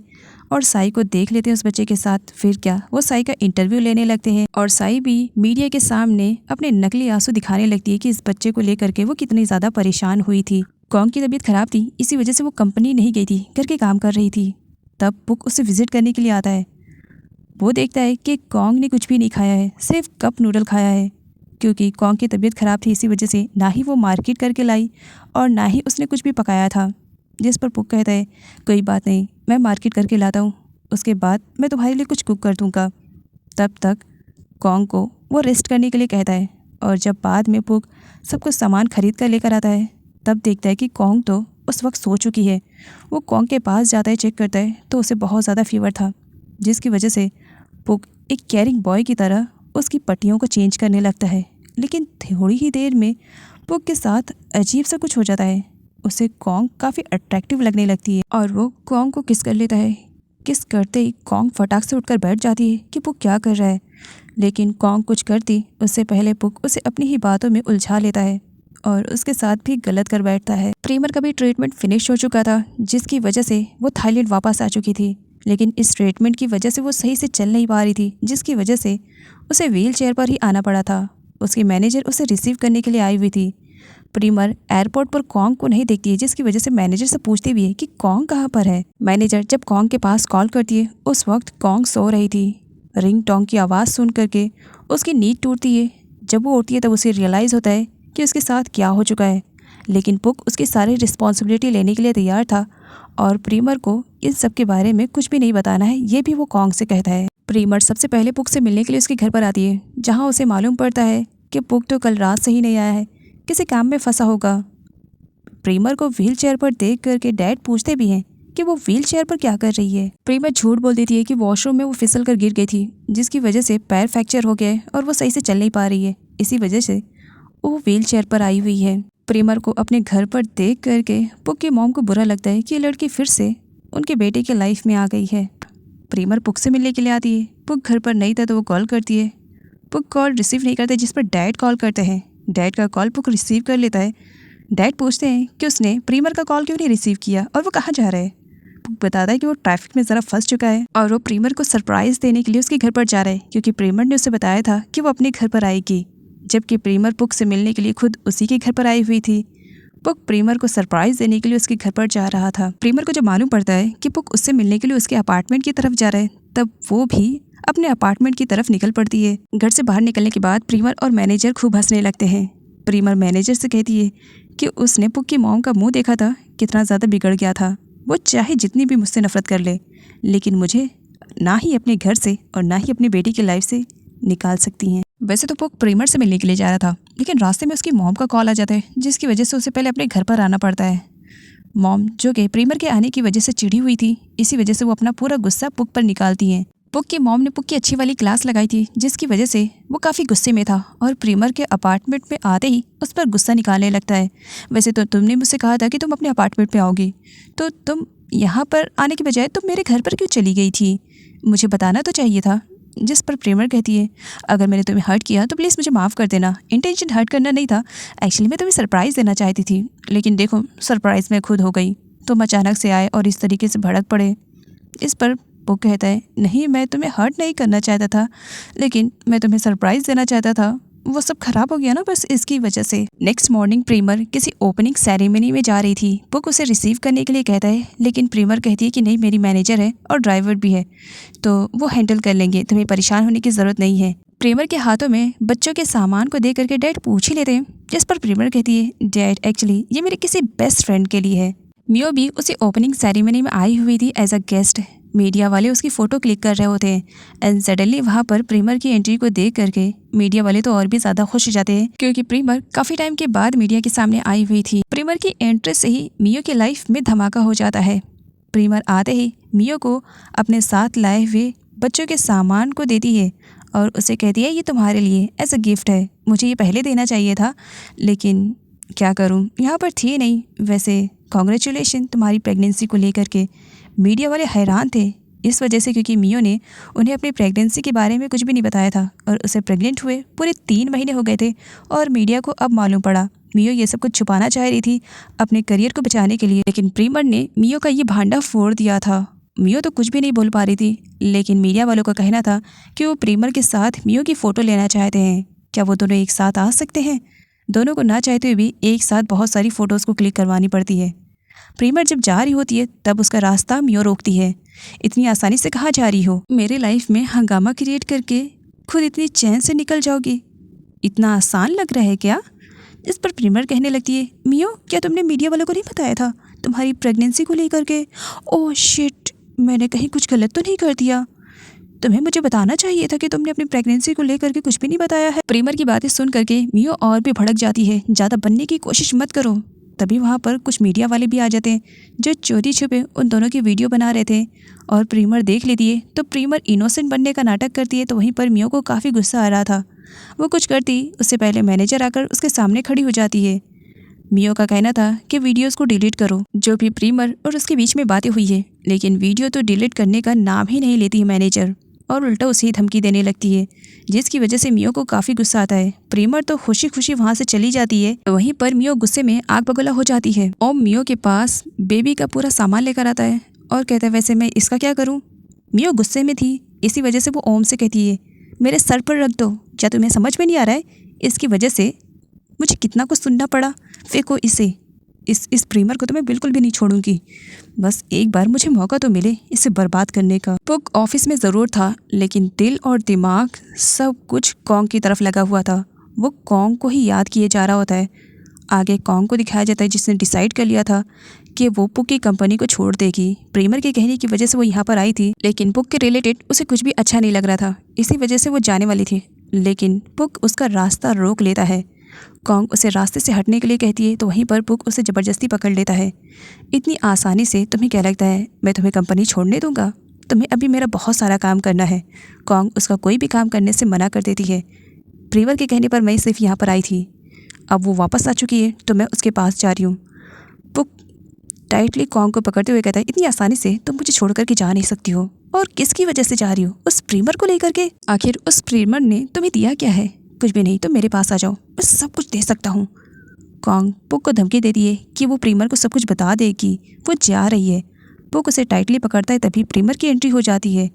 और साई को देख लेते हैं उस बच्चे के साथ। फिर क्या वो साई का इंटरव्यू लेने लगते हैं और साई भी मीडिया के सामने अपने नकली आंसू दिखाने लगती है कि इस बच्चे को लेकर के वो कितनी ज़्यादा परेशान हुई थी। कॉन्ग की तबीयत खराब थी इसी वजह से वो कंपनी नहीं गई थी, घर के काम कर रही थी। तब पुक उसे विजिट करने के लिए आता है। वो देखता है कि कॉन्ग ने कुछ भी नहीं खाया है, सिर्फ कप नूडल खाया है, क्योंकि कॉन्ग की तबीयत ख़राब थी इसी वजह से ना ही वो मार्केट करके लाई और ना ही उसने कुछ भी पकाया था। जिस पर पुक कहता है कोई बात नहीं, मैं मार्केट करके लाता हूँ, उसके बाद मैं तुम्हारे लिए कुछ कुक कर दूँगा। तब तक कॉन्ग को वो रेस्ट करने के लिए कहता है और जब बाद में पुक सब कुछ सामान खरीद कर लेकर आता है तब देखता है कि कॉन्ग तो उस वक्त सो चुकी है। वो कॉन्ग के पास जाता है, चेक करता है तो उसे बहुत ज़्यादा फीवर था, जिसकी वजह से पुक एक केयरिंग बॉय की तरह उसकी पट्टियों को चेंज करने लगता है। लेकिन थोड़ी ही देर में पुक के साथ अजीब सा कुछ हो जाता है। उसे कॉन्ग काफ़ी अट्रैक्टिव लगने लगती है और वो कॉन्ग को किस कर लेता है। किस करते ही कॉन्ग फटाक से उठकर बैठ जाती है कि पुक क्या कर रहा है, लेकिन कॉन्ग कुछ करती उससे पहले पुक उसे अपनी ही बातों में उलझा लेता है और उसके साथ भी गलत कर बैठता है। प्रीमर का भी ट्रीटमेंट फिनिश हो चुका था, जिसकी वजह से वो थाईलैंड वापस आ चुकी थी, लेकिन इस ट्रीटमेंट की वजह से वो सही से चल नहीं पा रही थी, जिसकी वजह से उसे व्हील चेयर पर ही आना पड़ा था। उसकी मैनेजर उसे रिसीव करने के लिए आई हुई थी। प्रीमर एयरपोर्ट पर कॉन्ग को नहीं देखती है, जिसकी वजह से मैनेजर से पूछती भी है कि कॉन्ग कहाँ पर है। मैनेजर जब कॉन्ग के पास कॉल करती है उस वक्त कॉन्ग सो रही थी। रिंग टोंग की आवाज़ सुन करके उसकी नींद टूटती है। जब वो उठती है तब उसे रियलाइज़ होता है कि उसके साथ क्या हो चुका है, लेकिन पुक उसकी सारी रिस्पॉन्सिबिलिटी लेने के लिए तैयार था और प्रीमर को इन सब के बारे में कुछ भी नहीं बताना है, ये भी वो कॉन्ग से कहता है। प्रीमर सबसे पहले पुक से मिलने के लिए उसके घर पर आती है, जहाँ उसे मालूम पड़ता है कि पुक तो कल रात से ही नहीं आया है, किसी काम में फंसा होगा। प्रीमर को व्हील चेयर पर देख करके डैड पूछते भी हैं कि वो व्हील चेयर पर क्या कर रही है। प्रीमर झूठ बोल देती है कि वॉशरूम में वो फिसल कर गिर गई थी, जिसकी वजह से पैर फ्रैक्चर हो गया है और वो सही से चल नहीं पा रही है, इसी वजह से वो व्हील चेयर पर आई हुई है। प्रीमर को अपने घर पर देख करके पुक की मॉम को बुरा लगता है कि ये लड़की फिर से उनके बेटे की लाइफ में आ गई है। प्रीमर पुक से मिलने के लिए आती है। पुक घर पर नहीं था तो वो कॉल करती है। पुक कॉल रिसीव नहीं करते, जिस पर डैड कॉल करते हैं। डैड का कॉल पुक रिसीव कर लेता है। डैड पूछते हैं कि उसने प्रीमर का कॉल क्यों नहीं रिसीव किया और वो कहाँ जा रहा है। पुक बताता है कि वो ट्रैफिक में ज़रा फंस चुका है और वो प्रीमर को सरप्राइज़ देने के लिए उसके घर पर जा रहा है, क्योंकि प्रीमर ने उसे बताया था कि वो अपने घर पर आएगी, जबकि प्रीमर पुक से मिलने के लिए खुद उसी के घर पर आई हुई थी। पुक प्रीमर को सरप्राइज़ देने के लिए उसके घर पर जा रहा था। प्रीमर को जब मालूम पड़ता है कि पुक उससे मिलने के लिए उसके अपार्टमेंट की तरफ जा रहा है, तब वो भी अपने अपार्टमेंट की तरफ निकल पड़ती है। घर से बाहर निकलने के बाद प्रीमर और मैनेजर खूब हंसने लगते हैं। प्रीमर मैनेजर से कहती है कि उसने पुक की मॉम का मुंह देखा था, कितना ज़्यादा बिगड़ गया था। वो चाहे जितनी भी मुझसे नफरत कर ले, लेकिन मुझे ना ही अपने घर से और ना ही अपनी बेटी की लाइफ से निकाल सकती हैं। वैसे तो पुक प्रीमर से मिलने के लिए जा रहा था, लेकिन रास्ते में उसकी मॉम का कॉल आ जाता है, जिसकी वजह से उसे पहले अपने घर पर आना पड़ता है। मॉम जो कि प्रीमर के आने की वजह से चिढ़ी हुई थी, इसी वजह से वो अपना पूरा गुस्सा पुक पर निकालती हैं। पुक की मॉम ने पुक की अच्छी वाली क्लास लगाई थी, जिसकी वजह से वो काफ़ी गुस्से में था और प्रीमर के अपार्टमेंट में आते ही उस पर गुस्सा निकालने लगता है। वैसे तो तुमने मुझसे कहा था कि तुम अपने अपार्टमेंट में आओगी, तो तुम यहाँ पर आने के बजाय तुम मेरे घर पर क्यों चली गई थी? मुझे बताना तो चाहिए था। जिस पर प्रीमर कहती है, अगर मैंने तुम्हें हर्ट किया तो प्लीज़ मुझे माफ़ कर देना। इंटेंशन हर्ट करना नहीं था, एक्चुअली मैं तुम्हें सरप्राइज़ देना चाहती थी, लेकिन देखो सरप्राइज़ मैं खुद हो गई। तुम अचानक से आए और इस तरीके से भड़क पड़े। इस पर वो कहता है, नहीं मैं तुम्हें हर्ट नहीं करना चाहता था, लेकिन मैं तुम्हें सरप्राइज़ देना चाहता था। वो सब खराब हो गया ना बस इसकी वजह से। नेक्स्ट मॉर्निंग प्रीमर किसी ओपनिंग सेरेमनी में जा रही थी। पुक उसे रिसीव करने के लिए कहता है, लेकिन प्रीमर कहती है कि नहीं मेरी मैनेजर है और ड्राइवर भी है, तो वो हैंडल कर लेंगे, तुम्हें परेशान होने की ज़रूरत नहीं है। प्रीमर के हाथों में बच्चों के सामान को देख करके डैड पूछ ही लेते हैं, जिस पर प्रीमर कहती है, डैड एक्चुअली ये मेरे किसी बेस्ट फ्रेंड के लिए है। मियो भी उसी ओपनिंग सेरेमनी में आई हुई थी एज अ गेस्ट। मीडिया वाले उसकी फ़ोटो क्लिक कर रहे होते हैं एंड सडनली वहाँ पर प्रीमर की एंट्री को देख करके मीडिया वाले तो और भी ज़्यादा खुश हो जाते हैं, क्योंकि प्रीमर काफ़ी टाइम के बाद मीडिया के सामने आई हुई थी। प्रीमर की एंट्री से ही मियो की लाइफ में धमाका हो जाता है। प्रीमर आते ही मियो को अपने साथ लाए हुए बच्चों के सामान को देती है और उसे कहती है, ये तुम्हारे लिए एज अ गिफ्ट है, मुझे ये पहले देना चाहिए था, लेकिन क्या करूँ यहाँ पर थी नहीं। वैसे कॉन्ग्रेचुलेशन तुम्हारी प्रेगनेंसी को लेकर के। मीडिया वाले हैरान थे इस वजह से, क्योंकि मियो ने उन्हें अपनी प्रेगनेंसी के बारे में कुछ भी नहीं बताया था और उसे प्रेग्नेंट हुए पूरे 3 महीने हो गए थे और मीडिया को अब मालूम पड़ा। मियो ये सब कुछ छुपाना चाह रही थी अपने करियर को बचाने के लिए, लेकिन प्रीमर ने मियो का ये भांडा फोड़ दिया था। मियो तो कुछ भी नहीं बोल पा रही थी, लेकिन मीडिया वालों का कहना था कि वो प्रीमर के साथ मियो की फ़ोटो लेना चाहते हैं। क्या वो दोनों एक साथ आ सकते हैं? दोनों को ना चाहते हुए भी एक साथ बहुत सारी फ़ोटोज़ को क्लिक करवानी पड़ती है। प्रीमर जब जा रही होती है तब उसका रास्ता मियो रोकती है। इतनी आसानी से कहाँ जा रही हो? मेरे लाइफ में हंगामा क्रिएट करके खुद इतनी चैन से निकल जाओगी? इतना आसान लग रहा है क्या? इस पर प्रीमर कहने लगती है, मियो क्या तुमने मीडिया वालों को नहीं बताया था तुम्हारी प्रेगनेंसी को लेकर के? ओह शिट, मैंने कहीं कुछ गलत तो नहीं कर दिया? तुम्हें मुझे बताना चाहिए था कि तुमने अपनी प्रेगनेंसी को लेकर के कुछ भी नहीं बताया है। प्रीमर की बातें सुन करके मियो और भी भड़क जाती है, ज़्यादा बनने की कोशिश मत करो। तभी वहाँ पर कुछ मीडिया वाले भी आ जाते हैं जो चोरी छुपे उन दोनों की वीडियो बना रहे थे और प्रीमर देख लेती है तो प्रीमर इनोसेंट बनने का नाटक करती है। तो वहीं पर मियो को काफ़ी गुस्सा आ रहा था। वो कुछ करती उससे पहले मैनेजर आकर उसके सामने खड़ी हो जाती है। मियो का कहना था कि वीडियोस को डिलीट करो, जो भी प्रीमर और उसके बीच में बातें हुई है, लेकिन वीडियो तो डिलीट करने का नाम ही नहीं लेती है मैनेजर और उल्टा उसे धमकी देने लगती है, जिसकी वजह से मियो को काफ़ी गुस्सा आता है। प्रीमर तो खुशी खुशी वहाँ से चली जाती है, तो वहीं पर मियो गुस्से में आग बगोला हो जाती है। ओम मियो के पास बेबी का पूरा सामान लेकर आता है और कहता है, वैसे मैं इसका क्या करूँ? मियो गुस्से में थी, इसी वजह से वो ओम से कहती है, मेरे सर पर रख दो। क्या तुम्हें समझ में नहीं आ रहा है? इसकी वजह से मुझे कितना कुछ सुनना पड़ा। फेंको इसे, इस प्रीमर को तो मैं बिल्कुल भी नहीं छोड़ूंगी। बस एक बार मुझे मौका तो मिले इसे बर्बाद करने का। पुक ऑफिस में ज़रूर था, लेकिन दिल और दिमाग सब कुछ कॉन्ग की तरफ लगा हुआ था। वो कॉन्ग को ही याद किए जा रहा होता है। आगे कॉन्ग को दिखाया जाता है जिसने डिसाइड कर लिया था कि वो पुक की कंपनी को छोड़ देगी। प्रीमर के कहने की वजह से वो यहाँ पर आई थी, लेकिन पुक के रिलेटेड उसे कुछ भी अच्छा नहीं लग रहा था, इसी वजह से वो जाने वाली थी। लेकिन पुक उसका रास्ता रोक लेता है। कॉन्ग उसे रास्ते से हटने के लिए कहती है, तो वहीं पर पुक उसे ज़बरदस्ती पकड़ लेता है। इतनी आसानी से तुम्हें क्या लगता है मैं तुम्हें कंपनी छोड़ने दूंगा? तुम्हें अभी मेरा बहुत सारा काम करना है। कॉन्ग उसका कोई भी काम करने से मना कर देती है। प्रीमर के कहने पर मैं सिर्फ यहाँ पर आई थी, अब वो वापस आ चुकी है तो मैं उसके पास जा रही हूँ। पुक टाइटली कॉन्ग को पकड़ते हुए कहता है, इतनी आसानी से तुम मुझे छोड़ करके जा नहीं सकती हो। और किसकी वजह से जा रही हो? उस प्रीमर को लेकर के? आखिर उस प्रीमर ने तुम्हें दिया क्या है? कुछ भी नहीं, तो मेरे पास आ जाओ, मैं सब कुछ दे सकता हूँ। कॉन्ग पुक को धमकी देती है कि वो प्रीमर को सब कुछ बता देगी। वो जा रही है। पुक उसे टाइटली पकड़ता है तभी प्रीमर की एंट्री हो जाती है।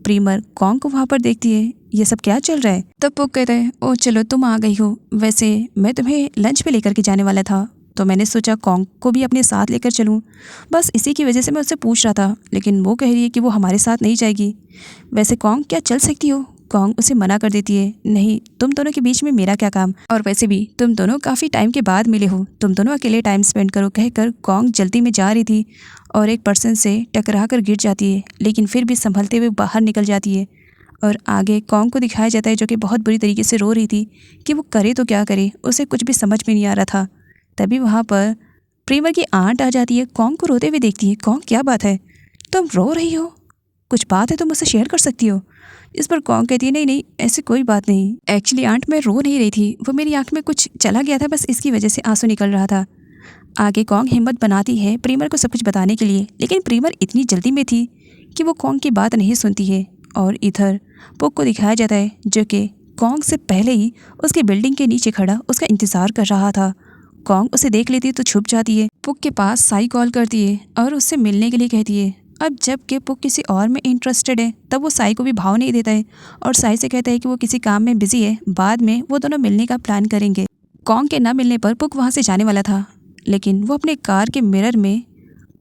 प्रीमर कॉन्ग को वहाँ पर देखती है, ये सब क्या चल रहा है। तब पुक कहता है, ओ चलो तुम आ गई हो, वैसे मैं तुम्हें लंच पे लेकर के जाने वाला था तो मैंने सोचा कॉन्ग को भी अपने साथ लेकर चलूँ, बस इसी की वजह से मैं उससे पूछ रहा था, लेकिन वो कह रही है कि वो हमारे साथ नहीं जाएगी। वैसे कॉन्ग क्या चल सकती हो? कॉन्ग उसे मना कर देती है, नहीं तुम दोनों के बीच में मेरा क्या काम, और वैसे भी तुम दोनों काफ़ी टाइम के बाद मिले हो, तुम दोनों अकेले टाइम स्पेंड करो। कहकर कॉन्ग जल्दी में जा रही थी और एक पर्सन से टकरा कर गिर जाती है, लेकिन फिर भी संभलते हुए बाहर निकल जाती है। और आगे कॉन्ग को दिखाया जाता है जो कि बहुत बुरी तरीके से रो रही थी कि वो करे तो क्या करे, उसे कुछ भी समझ में नहीं आ रहा था। तभी वहाँ पर प्रीमर की आंट आ जाती है, कॉन्ग को रोते हुए देखती है। कॉन्ग क्या बात है, तुम रो रही हो, कुछ बात है तो मुझसे शेयर कर सकती हो। इस पर कॉन्ग कहती है, नहीं नहीं ऐसी कोई बात नहीं, एक्चुअली आंट मैं रो नहीं रही थी, वो मेरी आंख में कुछ चला गया था, बस इसकी वजह से आंसू निकल रहा था। आगे कॉन्ग हिम्मत बनाती है प्रीमर को सब कुछ बताने के लिए, लेकिन प्रीमर इतनी जल्दी में थी कि वो कॉन्ग की बात नहीं सुनती है। और इधर पुक को दिखाया जाता है जो कि कॉन्ग से पहले ही उसके बिल्डिंग के नीचे खड़ा उसका इंतज़ार कर रहा था। कॉन्ग उसे देख लेती है तो छुप जाती है। पुक के पास साई कॉल करती है और उससे मिलने के लिए कहती है। अब जबकि पुक किसी और में इंटरेस्टेड है तब वो साई को भी भाव नहीं देता है और साई से कहता है कि वो किसी काम में बिजी है, बाद में वो दोनों मिलने का प्लान करेंगे। कॉन्ग के ना मिलने पर पुक वहाँ से जाने वाला था, लेकिन वो अपने कार के मिरर में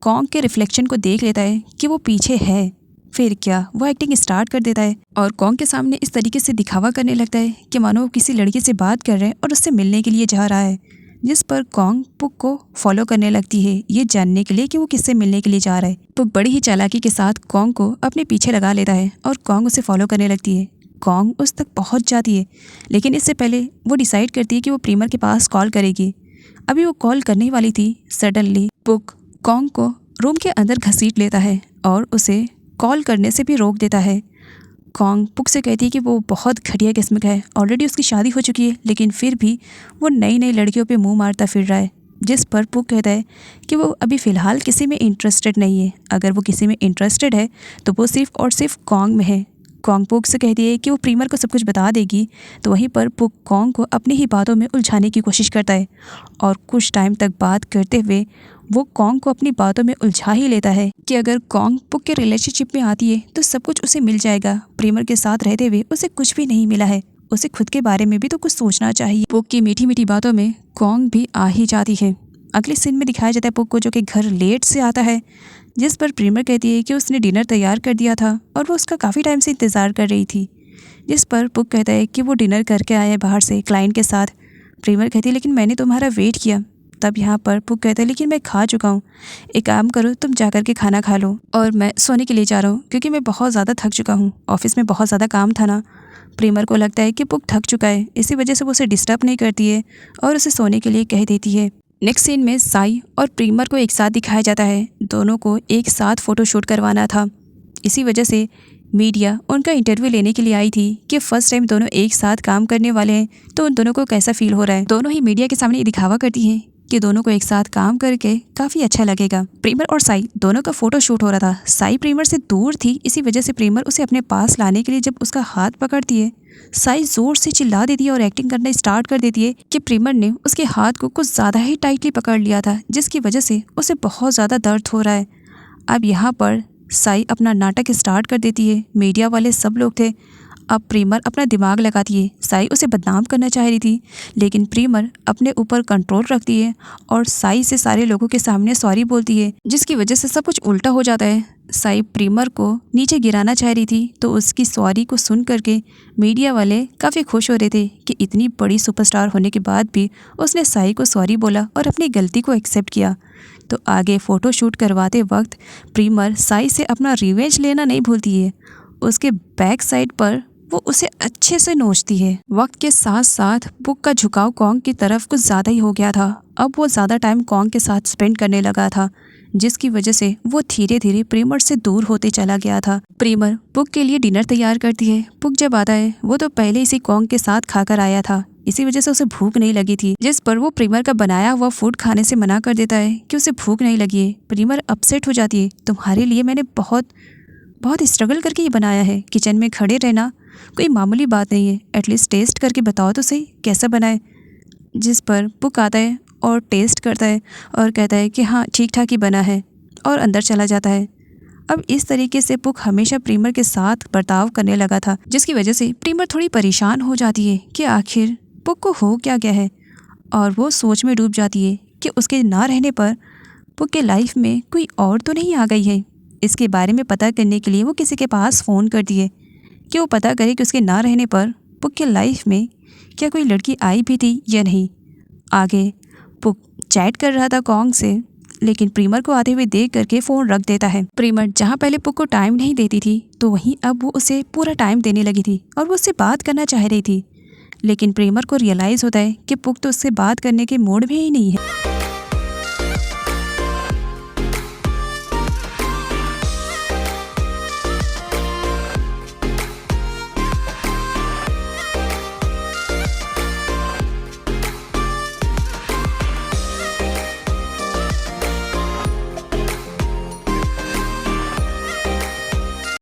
कॉन्ग के रिफ्लेक्शन को देख लेता है कि वो पीछे है। फिर क्या, वो एक्टिंग स्टार्ट कर देता है और कॉन्ग के सामने इस तरीके से दिखावा करने लगता है कि मानो वो किसी लड़की से बात कर रहे हैं और उससे मिलने के लिए जा रहा है, जिस पर कॉन्ग पुक को फॉलो करने लगती है ये जानने के लिए कि वो किससे मिलने के लिए जा रहा है। पुक बड़ी ही चालाकी के साथ कॉन्ग को अपने पीछे लगा लेता है और कॉन्ग उसे फॉलो करने लगती है। कॉन्ग उस तक पहुंच जाती है, लेकिन इससे पहले वो डिसाइड करती है कि वो प्रीमर के पास कॉल करेगी। अभी वो कॉल करने वाली थी, सडनली पुक कॉन्ग को रूम के अंदर घसीट लेता है और उसे कॉल करने से भी रोक देता है। कॉन्ग पुक से कहती है कि वो बहुत घटिया किस्म का है, ऑलरेडी उसकी शादी हो चुकी है, लेकिन फिर भी वो नई नई लड़कियों पे मुंह मारता फिर रहा है। जिस पर पुक कहता है कि वो अभी फ़िलहाल किसी में इंटरेस्टेड नहीं है, अगर वो किसी में इंटरेस्टेड है तो वो सिर्फ़ और सिर्फ कॉन्ग में है। कॉन्ग पुक से कहती है कि वो प्रीमर को सब कुछ बता देगी, तो वहीं पर पुक कॉन्ग को अपनी ही बातों में उलझाने की कोशिश करता है और कुछ टाइम तक बात करते हुए वो कॉन्ग को अपनी बातों में उलझा ही लेता है कि अगर कॉन्ग पुक के रिलेशनशिप में आती है तो सब कुछ उसे मिल जाएगा। प्रीमर के साथ रहते हुए उसे कुछ भी नहीं मिला है, उसे खुद के बारे में भी तो कुछ सोचना चाहिए। पुक की मीठी मीठी बातों में कॉन्ग भी आ ही जाती है। अगले सीन में दिखाया जाता है पुक को जो कि घर लेट से आता है, जिस पर प्रीमर कहती है कि उसने डिनर तैयार कर दिया था और वो उसका काफ़ी टाइम से इंतज़ार कर रही थी। जिस पर पुक कहता है कि वो डिनर करके आया है बाहर से क्लाइंट के साथ। प्रीमर कहती है लेकिन मैंने तुम्हारा वेट किया। तब यहाँ पर पुक कहता है लेकिन मैं खा चुका हूँ, एक काम करो तुम जा कर के खाना खा लो और मैं सोने के लिए जा रहा हूँ क्योंकि मैं बहुत ज़्यादा थक चुका हूँ, ऑफिस में बहुत ज़्यादा काम था ना। प्रीमर को लगता है कि पुक थक चुका है, इसी वजह से वो उसे डिस्टर्ब नहीं करती है और उसे सोने के लिए कह देती है। नेक्स्ट सीन में साई और प्रीमर को एक साथ दिखाया जाता है, दोनों को एक साथ फ़ोटोशूट करवाना था। इसी वजह से मीडिया उनका इंटरव्यू लेने के लिए आई थी कि फर्स्ट टाइम दोनों एक साथ काम करने वाले हैं तो उन दोनों को कैसा फील हो रहा है। दोनों ही मीडिया के सामने ये दिखावा करती हैं कि दोनों को एक साथ काम करके काफ़ी अच्छा लगेगा। प्रीमर और साई दोनों का फोटो शूट हो रहा था। साई प्रीमर से दूर थी, इसी वजह से प्रीमर उसे अपने पास लाने के लिए जब उसका हाथ पकड़ती है, साई जोर से चिल्ला देती है और एक्टिंग करना स्टार्ट कर देती है कि प्रीमर ने उसके हाथ को कुछ ज़्यादा ही टाइटली पकड़ लिया था, जिसकी वजह से उसे बहुत ज़्यादा दर्द हो रहा है। अब यहाँ पर साई अपना नाटक स्टार्ट कर देती है। मीडिया वाले सब लोग थे, अब प्रीमर अपना दिमाग लगाती है। साई उसे बदनाम करना चाह रही थी, लेकिन प्रीमर अपने ऊपर कंट्रोल रखती है और साई से सारे लोगों के सामने सॉरी बोलती है, जिसकी वजह से सब कुछ उल्टा हो जाता है। साई प्रीमर को नीचे गिराना चाह रही थी तो उसकी सॉरी को सुन करके मीडिया वाले काफ़ी खुश हो रहे थे कि इतनी बड़ी सुपरस्टार होने के बाद भी उसने साई को सॉरी बोला और अपनी गलती को एक्सेप्ट किया। तो आगे फ़ोटो शूट करवाते वक्त प्रीमर साई से अपना रिवेंज लेना नहीं भूलती है। उसके बैक साइड पर वो उसे अच्छे से नोचती है। वक्त के साथ साथ पुक का झुकाव कॉन्ग की तरफ कुछ ज़्यादा ही हो गया था। अब वो ज़्यादा टाइम कॉन्ग के साथ स्पेंड करने लगा था, जिसकी वजह से वो धीरे धीरे प्रीमर से दूर होते चला गया था। प्रीमर पुक के लिए डिनर तैयार करती है। पुक जब आता है वो तो पहले इसी कॉन्ग के साथ खाकर आया था, इसी वजह से उसे भूख नहीं लगी थी, जिस पर वो प्रीमर का बनाया हुआ फूड खाने से मना कर देता है कि उसे भूख नहीं लगी है। प्रीमर अपसेट हो जाती है, तुम्हारे लिए मैंने बहुत स्ट्रगल करके ये बनाया है, किचन में खड़े रहना कोई मामूली बात नहीं है, एटलीस्ट टेस्ट करके बताओ तो सही कैसा बना है। जिस पर पुक आता है और टेस्ट करता है और कहता है कि हाँ ठीक ठाक ही बना है। और अंदर चला जाता है। अब इस तरीके से पुक हमेशा प्रीमर के साथ बर्ताव करने लगा था, जिसकी वजह से प्रीमर थोड़ी परेशान हो जाती है कि आखिर पुक को हो क्या गया है, और वो सोच में डूब जाती है कि उसके ना रहने पर पुक के लाइफ में कोई और तो नहीं आ गई है। इसके बारे में पता करने के लिए वो किसी के पास फ़ोन करती है कि वो पता करे कि उसके ना रहने पर पुक के लाइफ में क्या कोई लड़की आई भी थी या नहीं। आगे पुक चैट कर रहा था कॉन्ग से, लेकिन प्रीमर को आते हुए देख करके फ़ोन रख देता है। प्रीमर जहाँ पहले पुक को टाइम नहीं देती थी, तो वहीं अब वो उसे पूरा टाइम देने लगी थी और वो उससे बात करना चाह रही थी। लेकिन प्रीमर को रियलाइज़ होता है कि पुक तो उससे बात करने के मूड में ही नहीं है।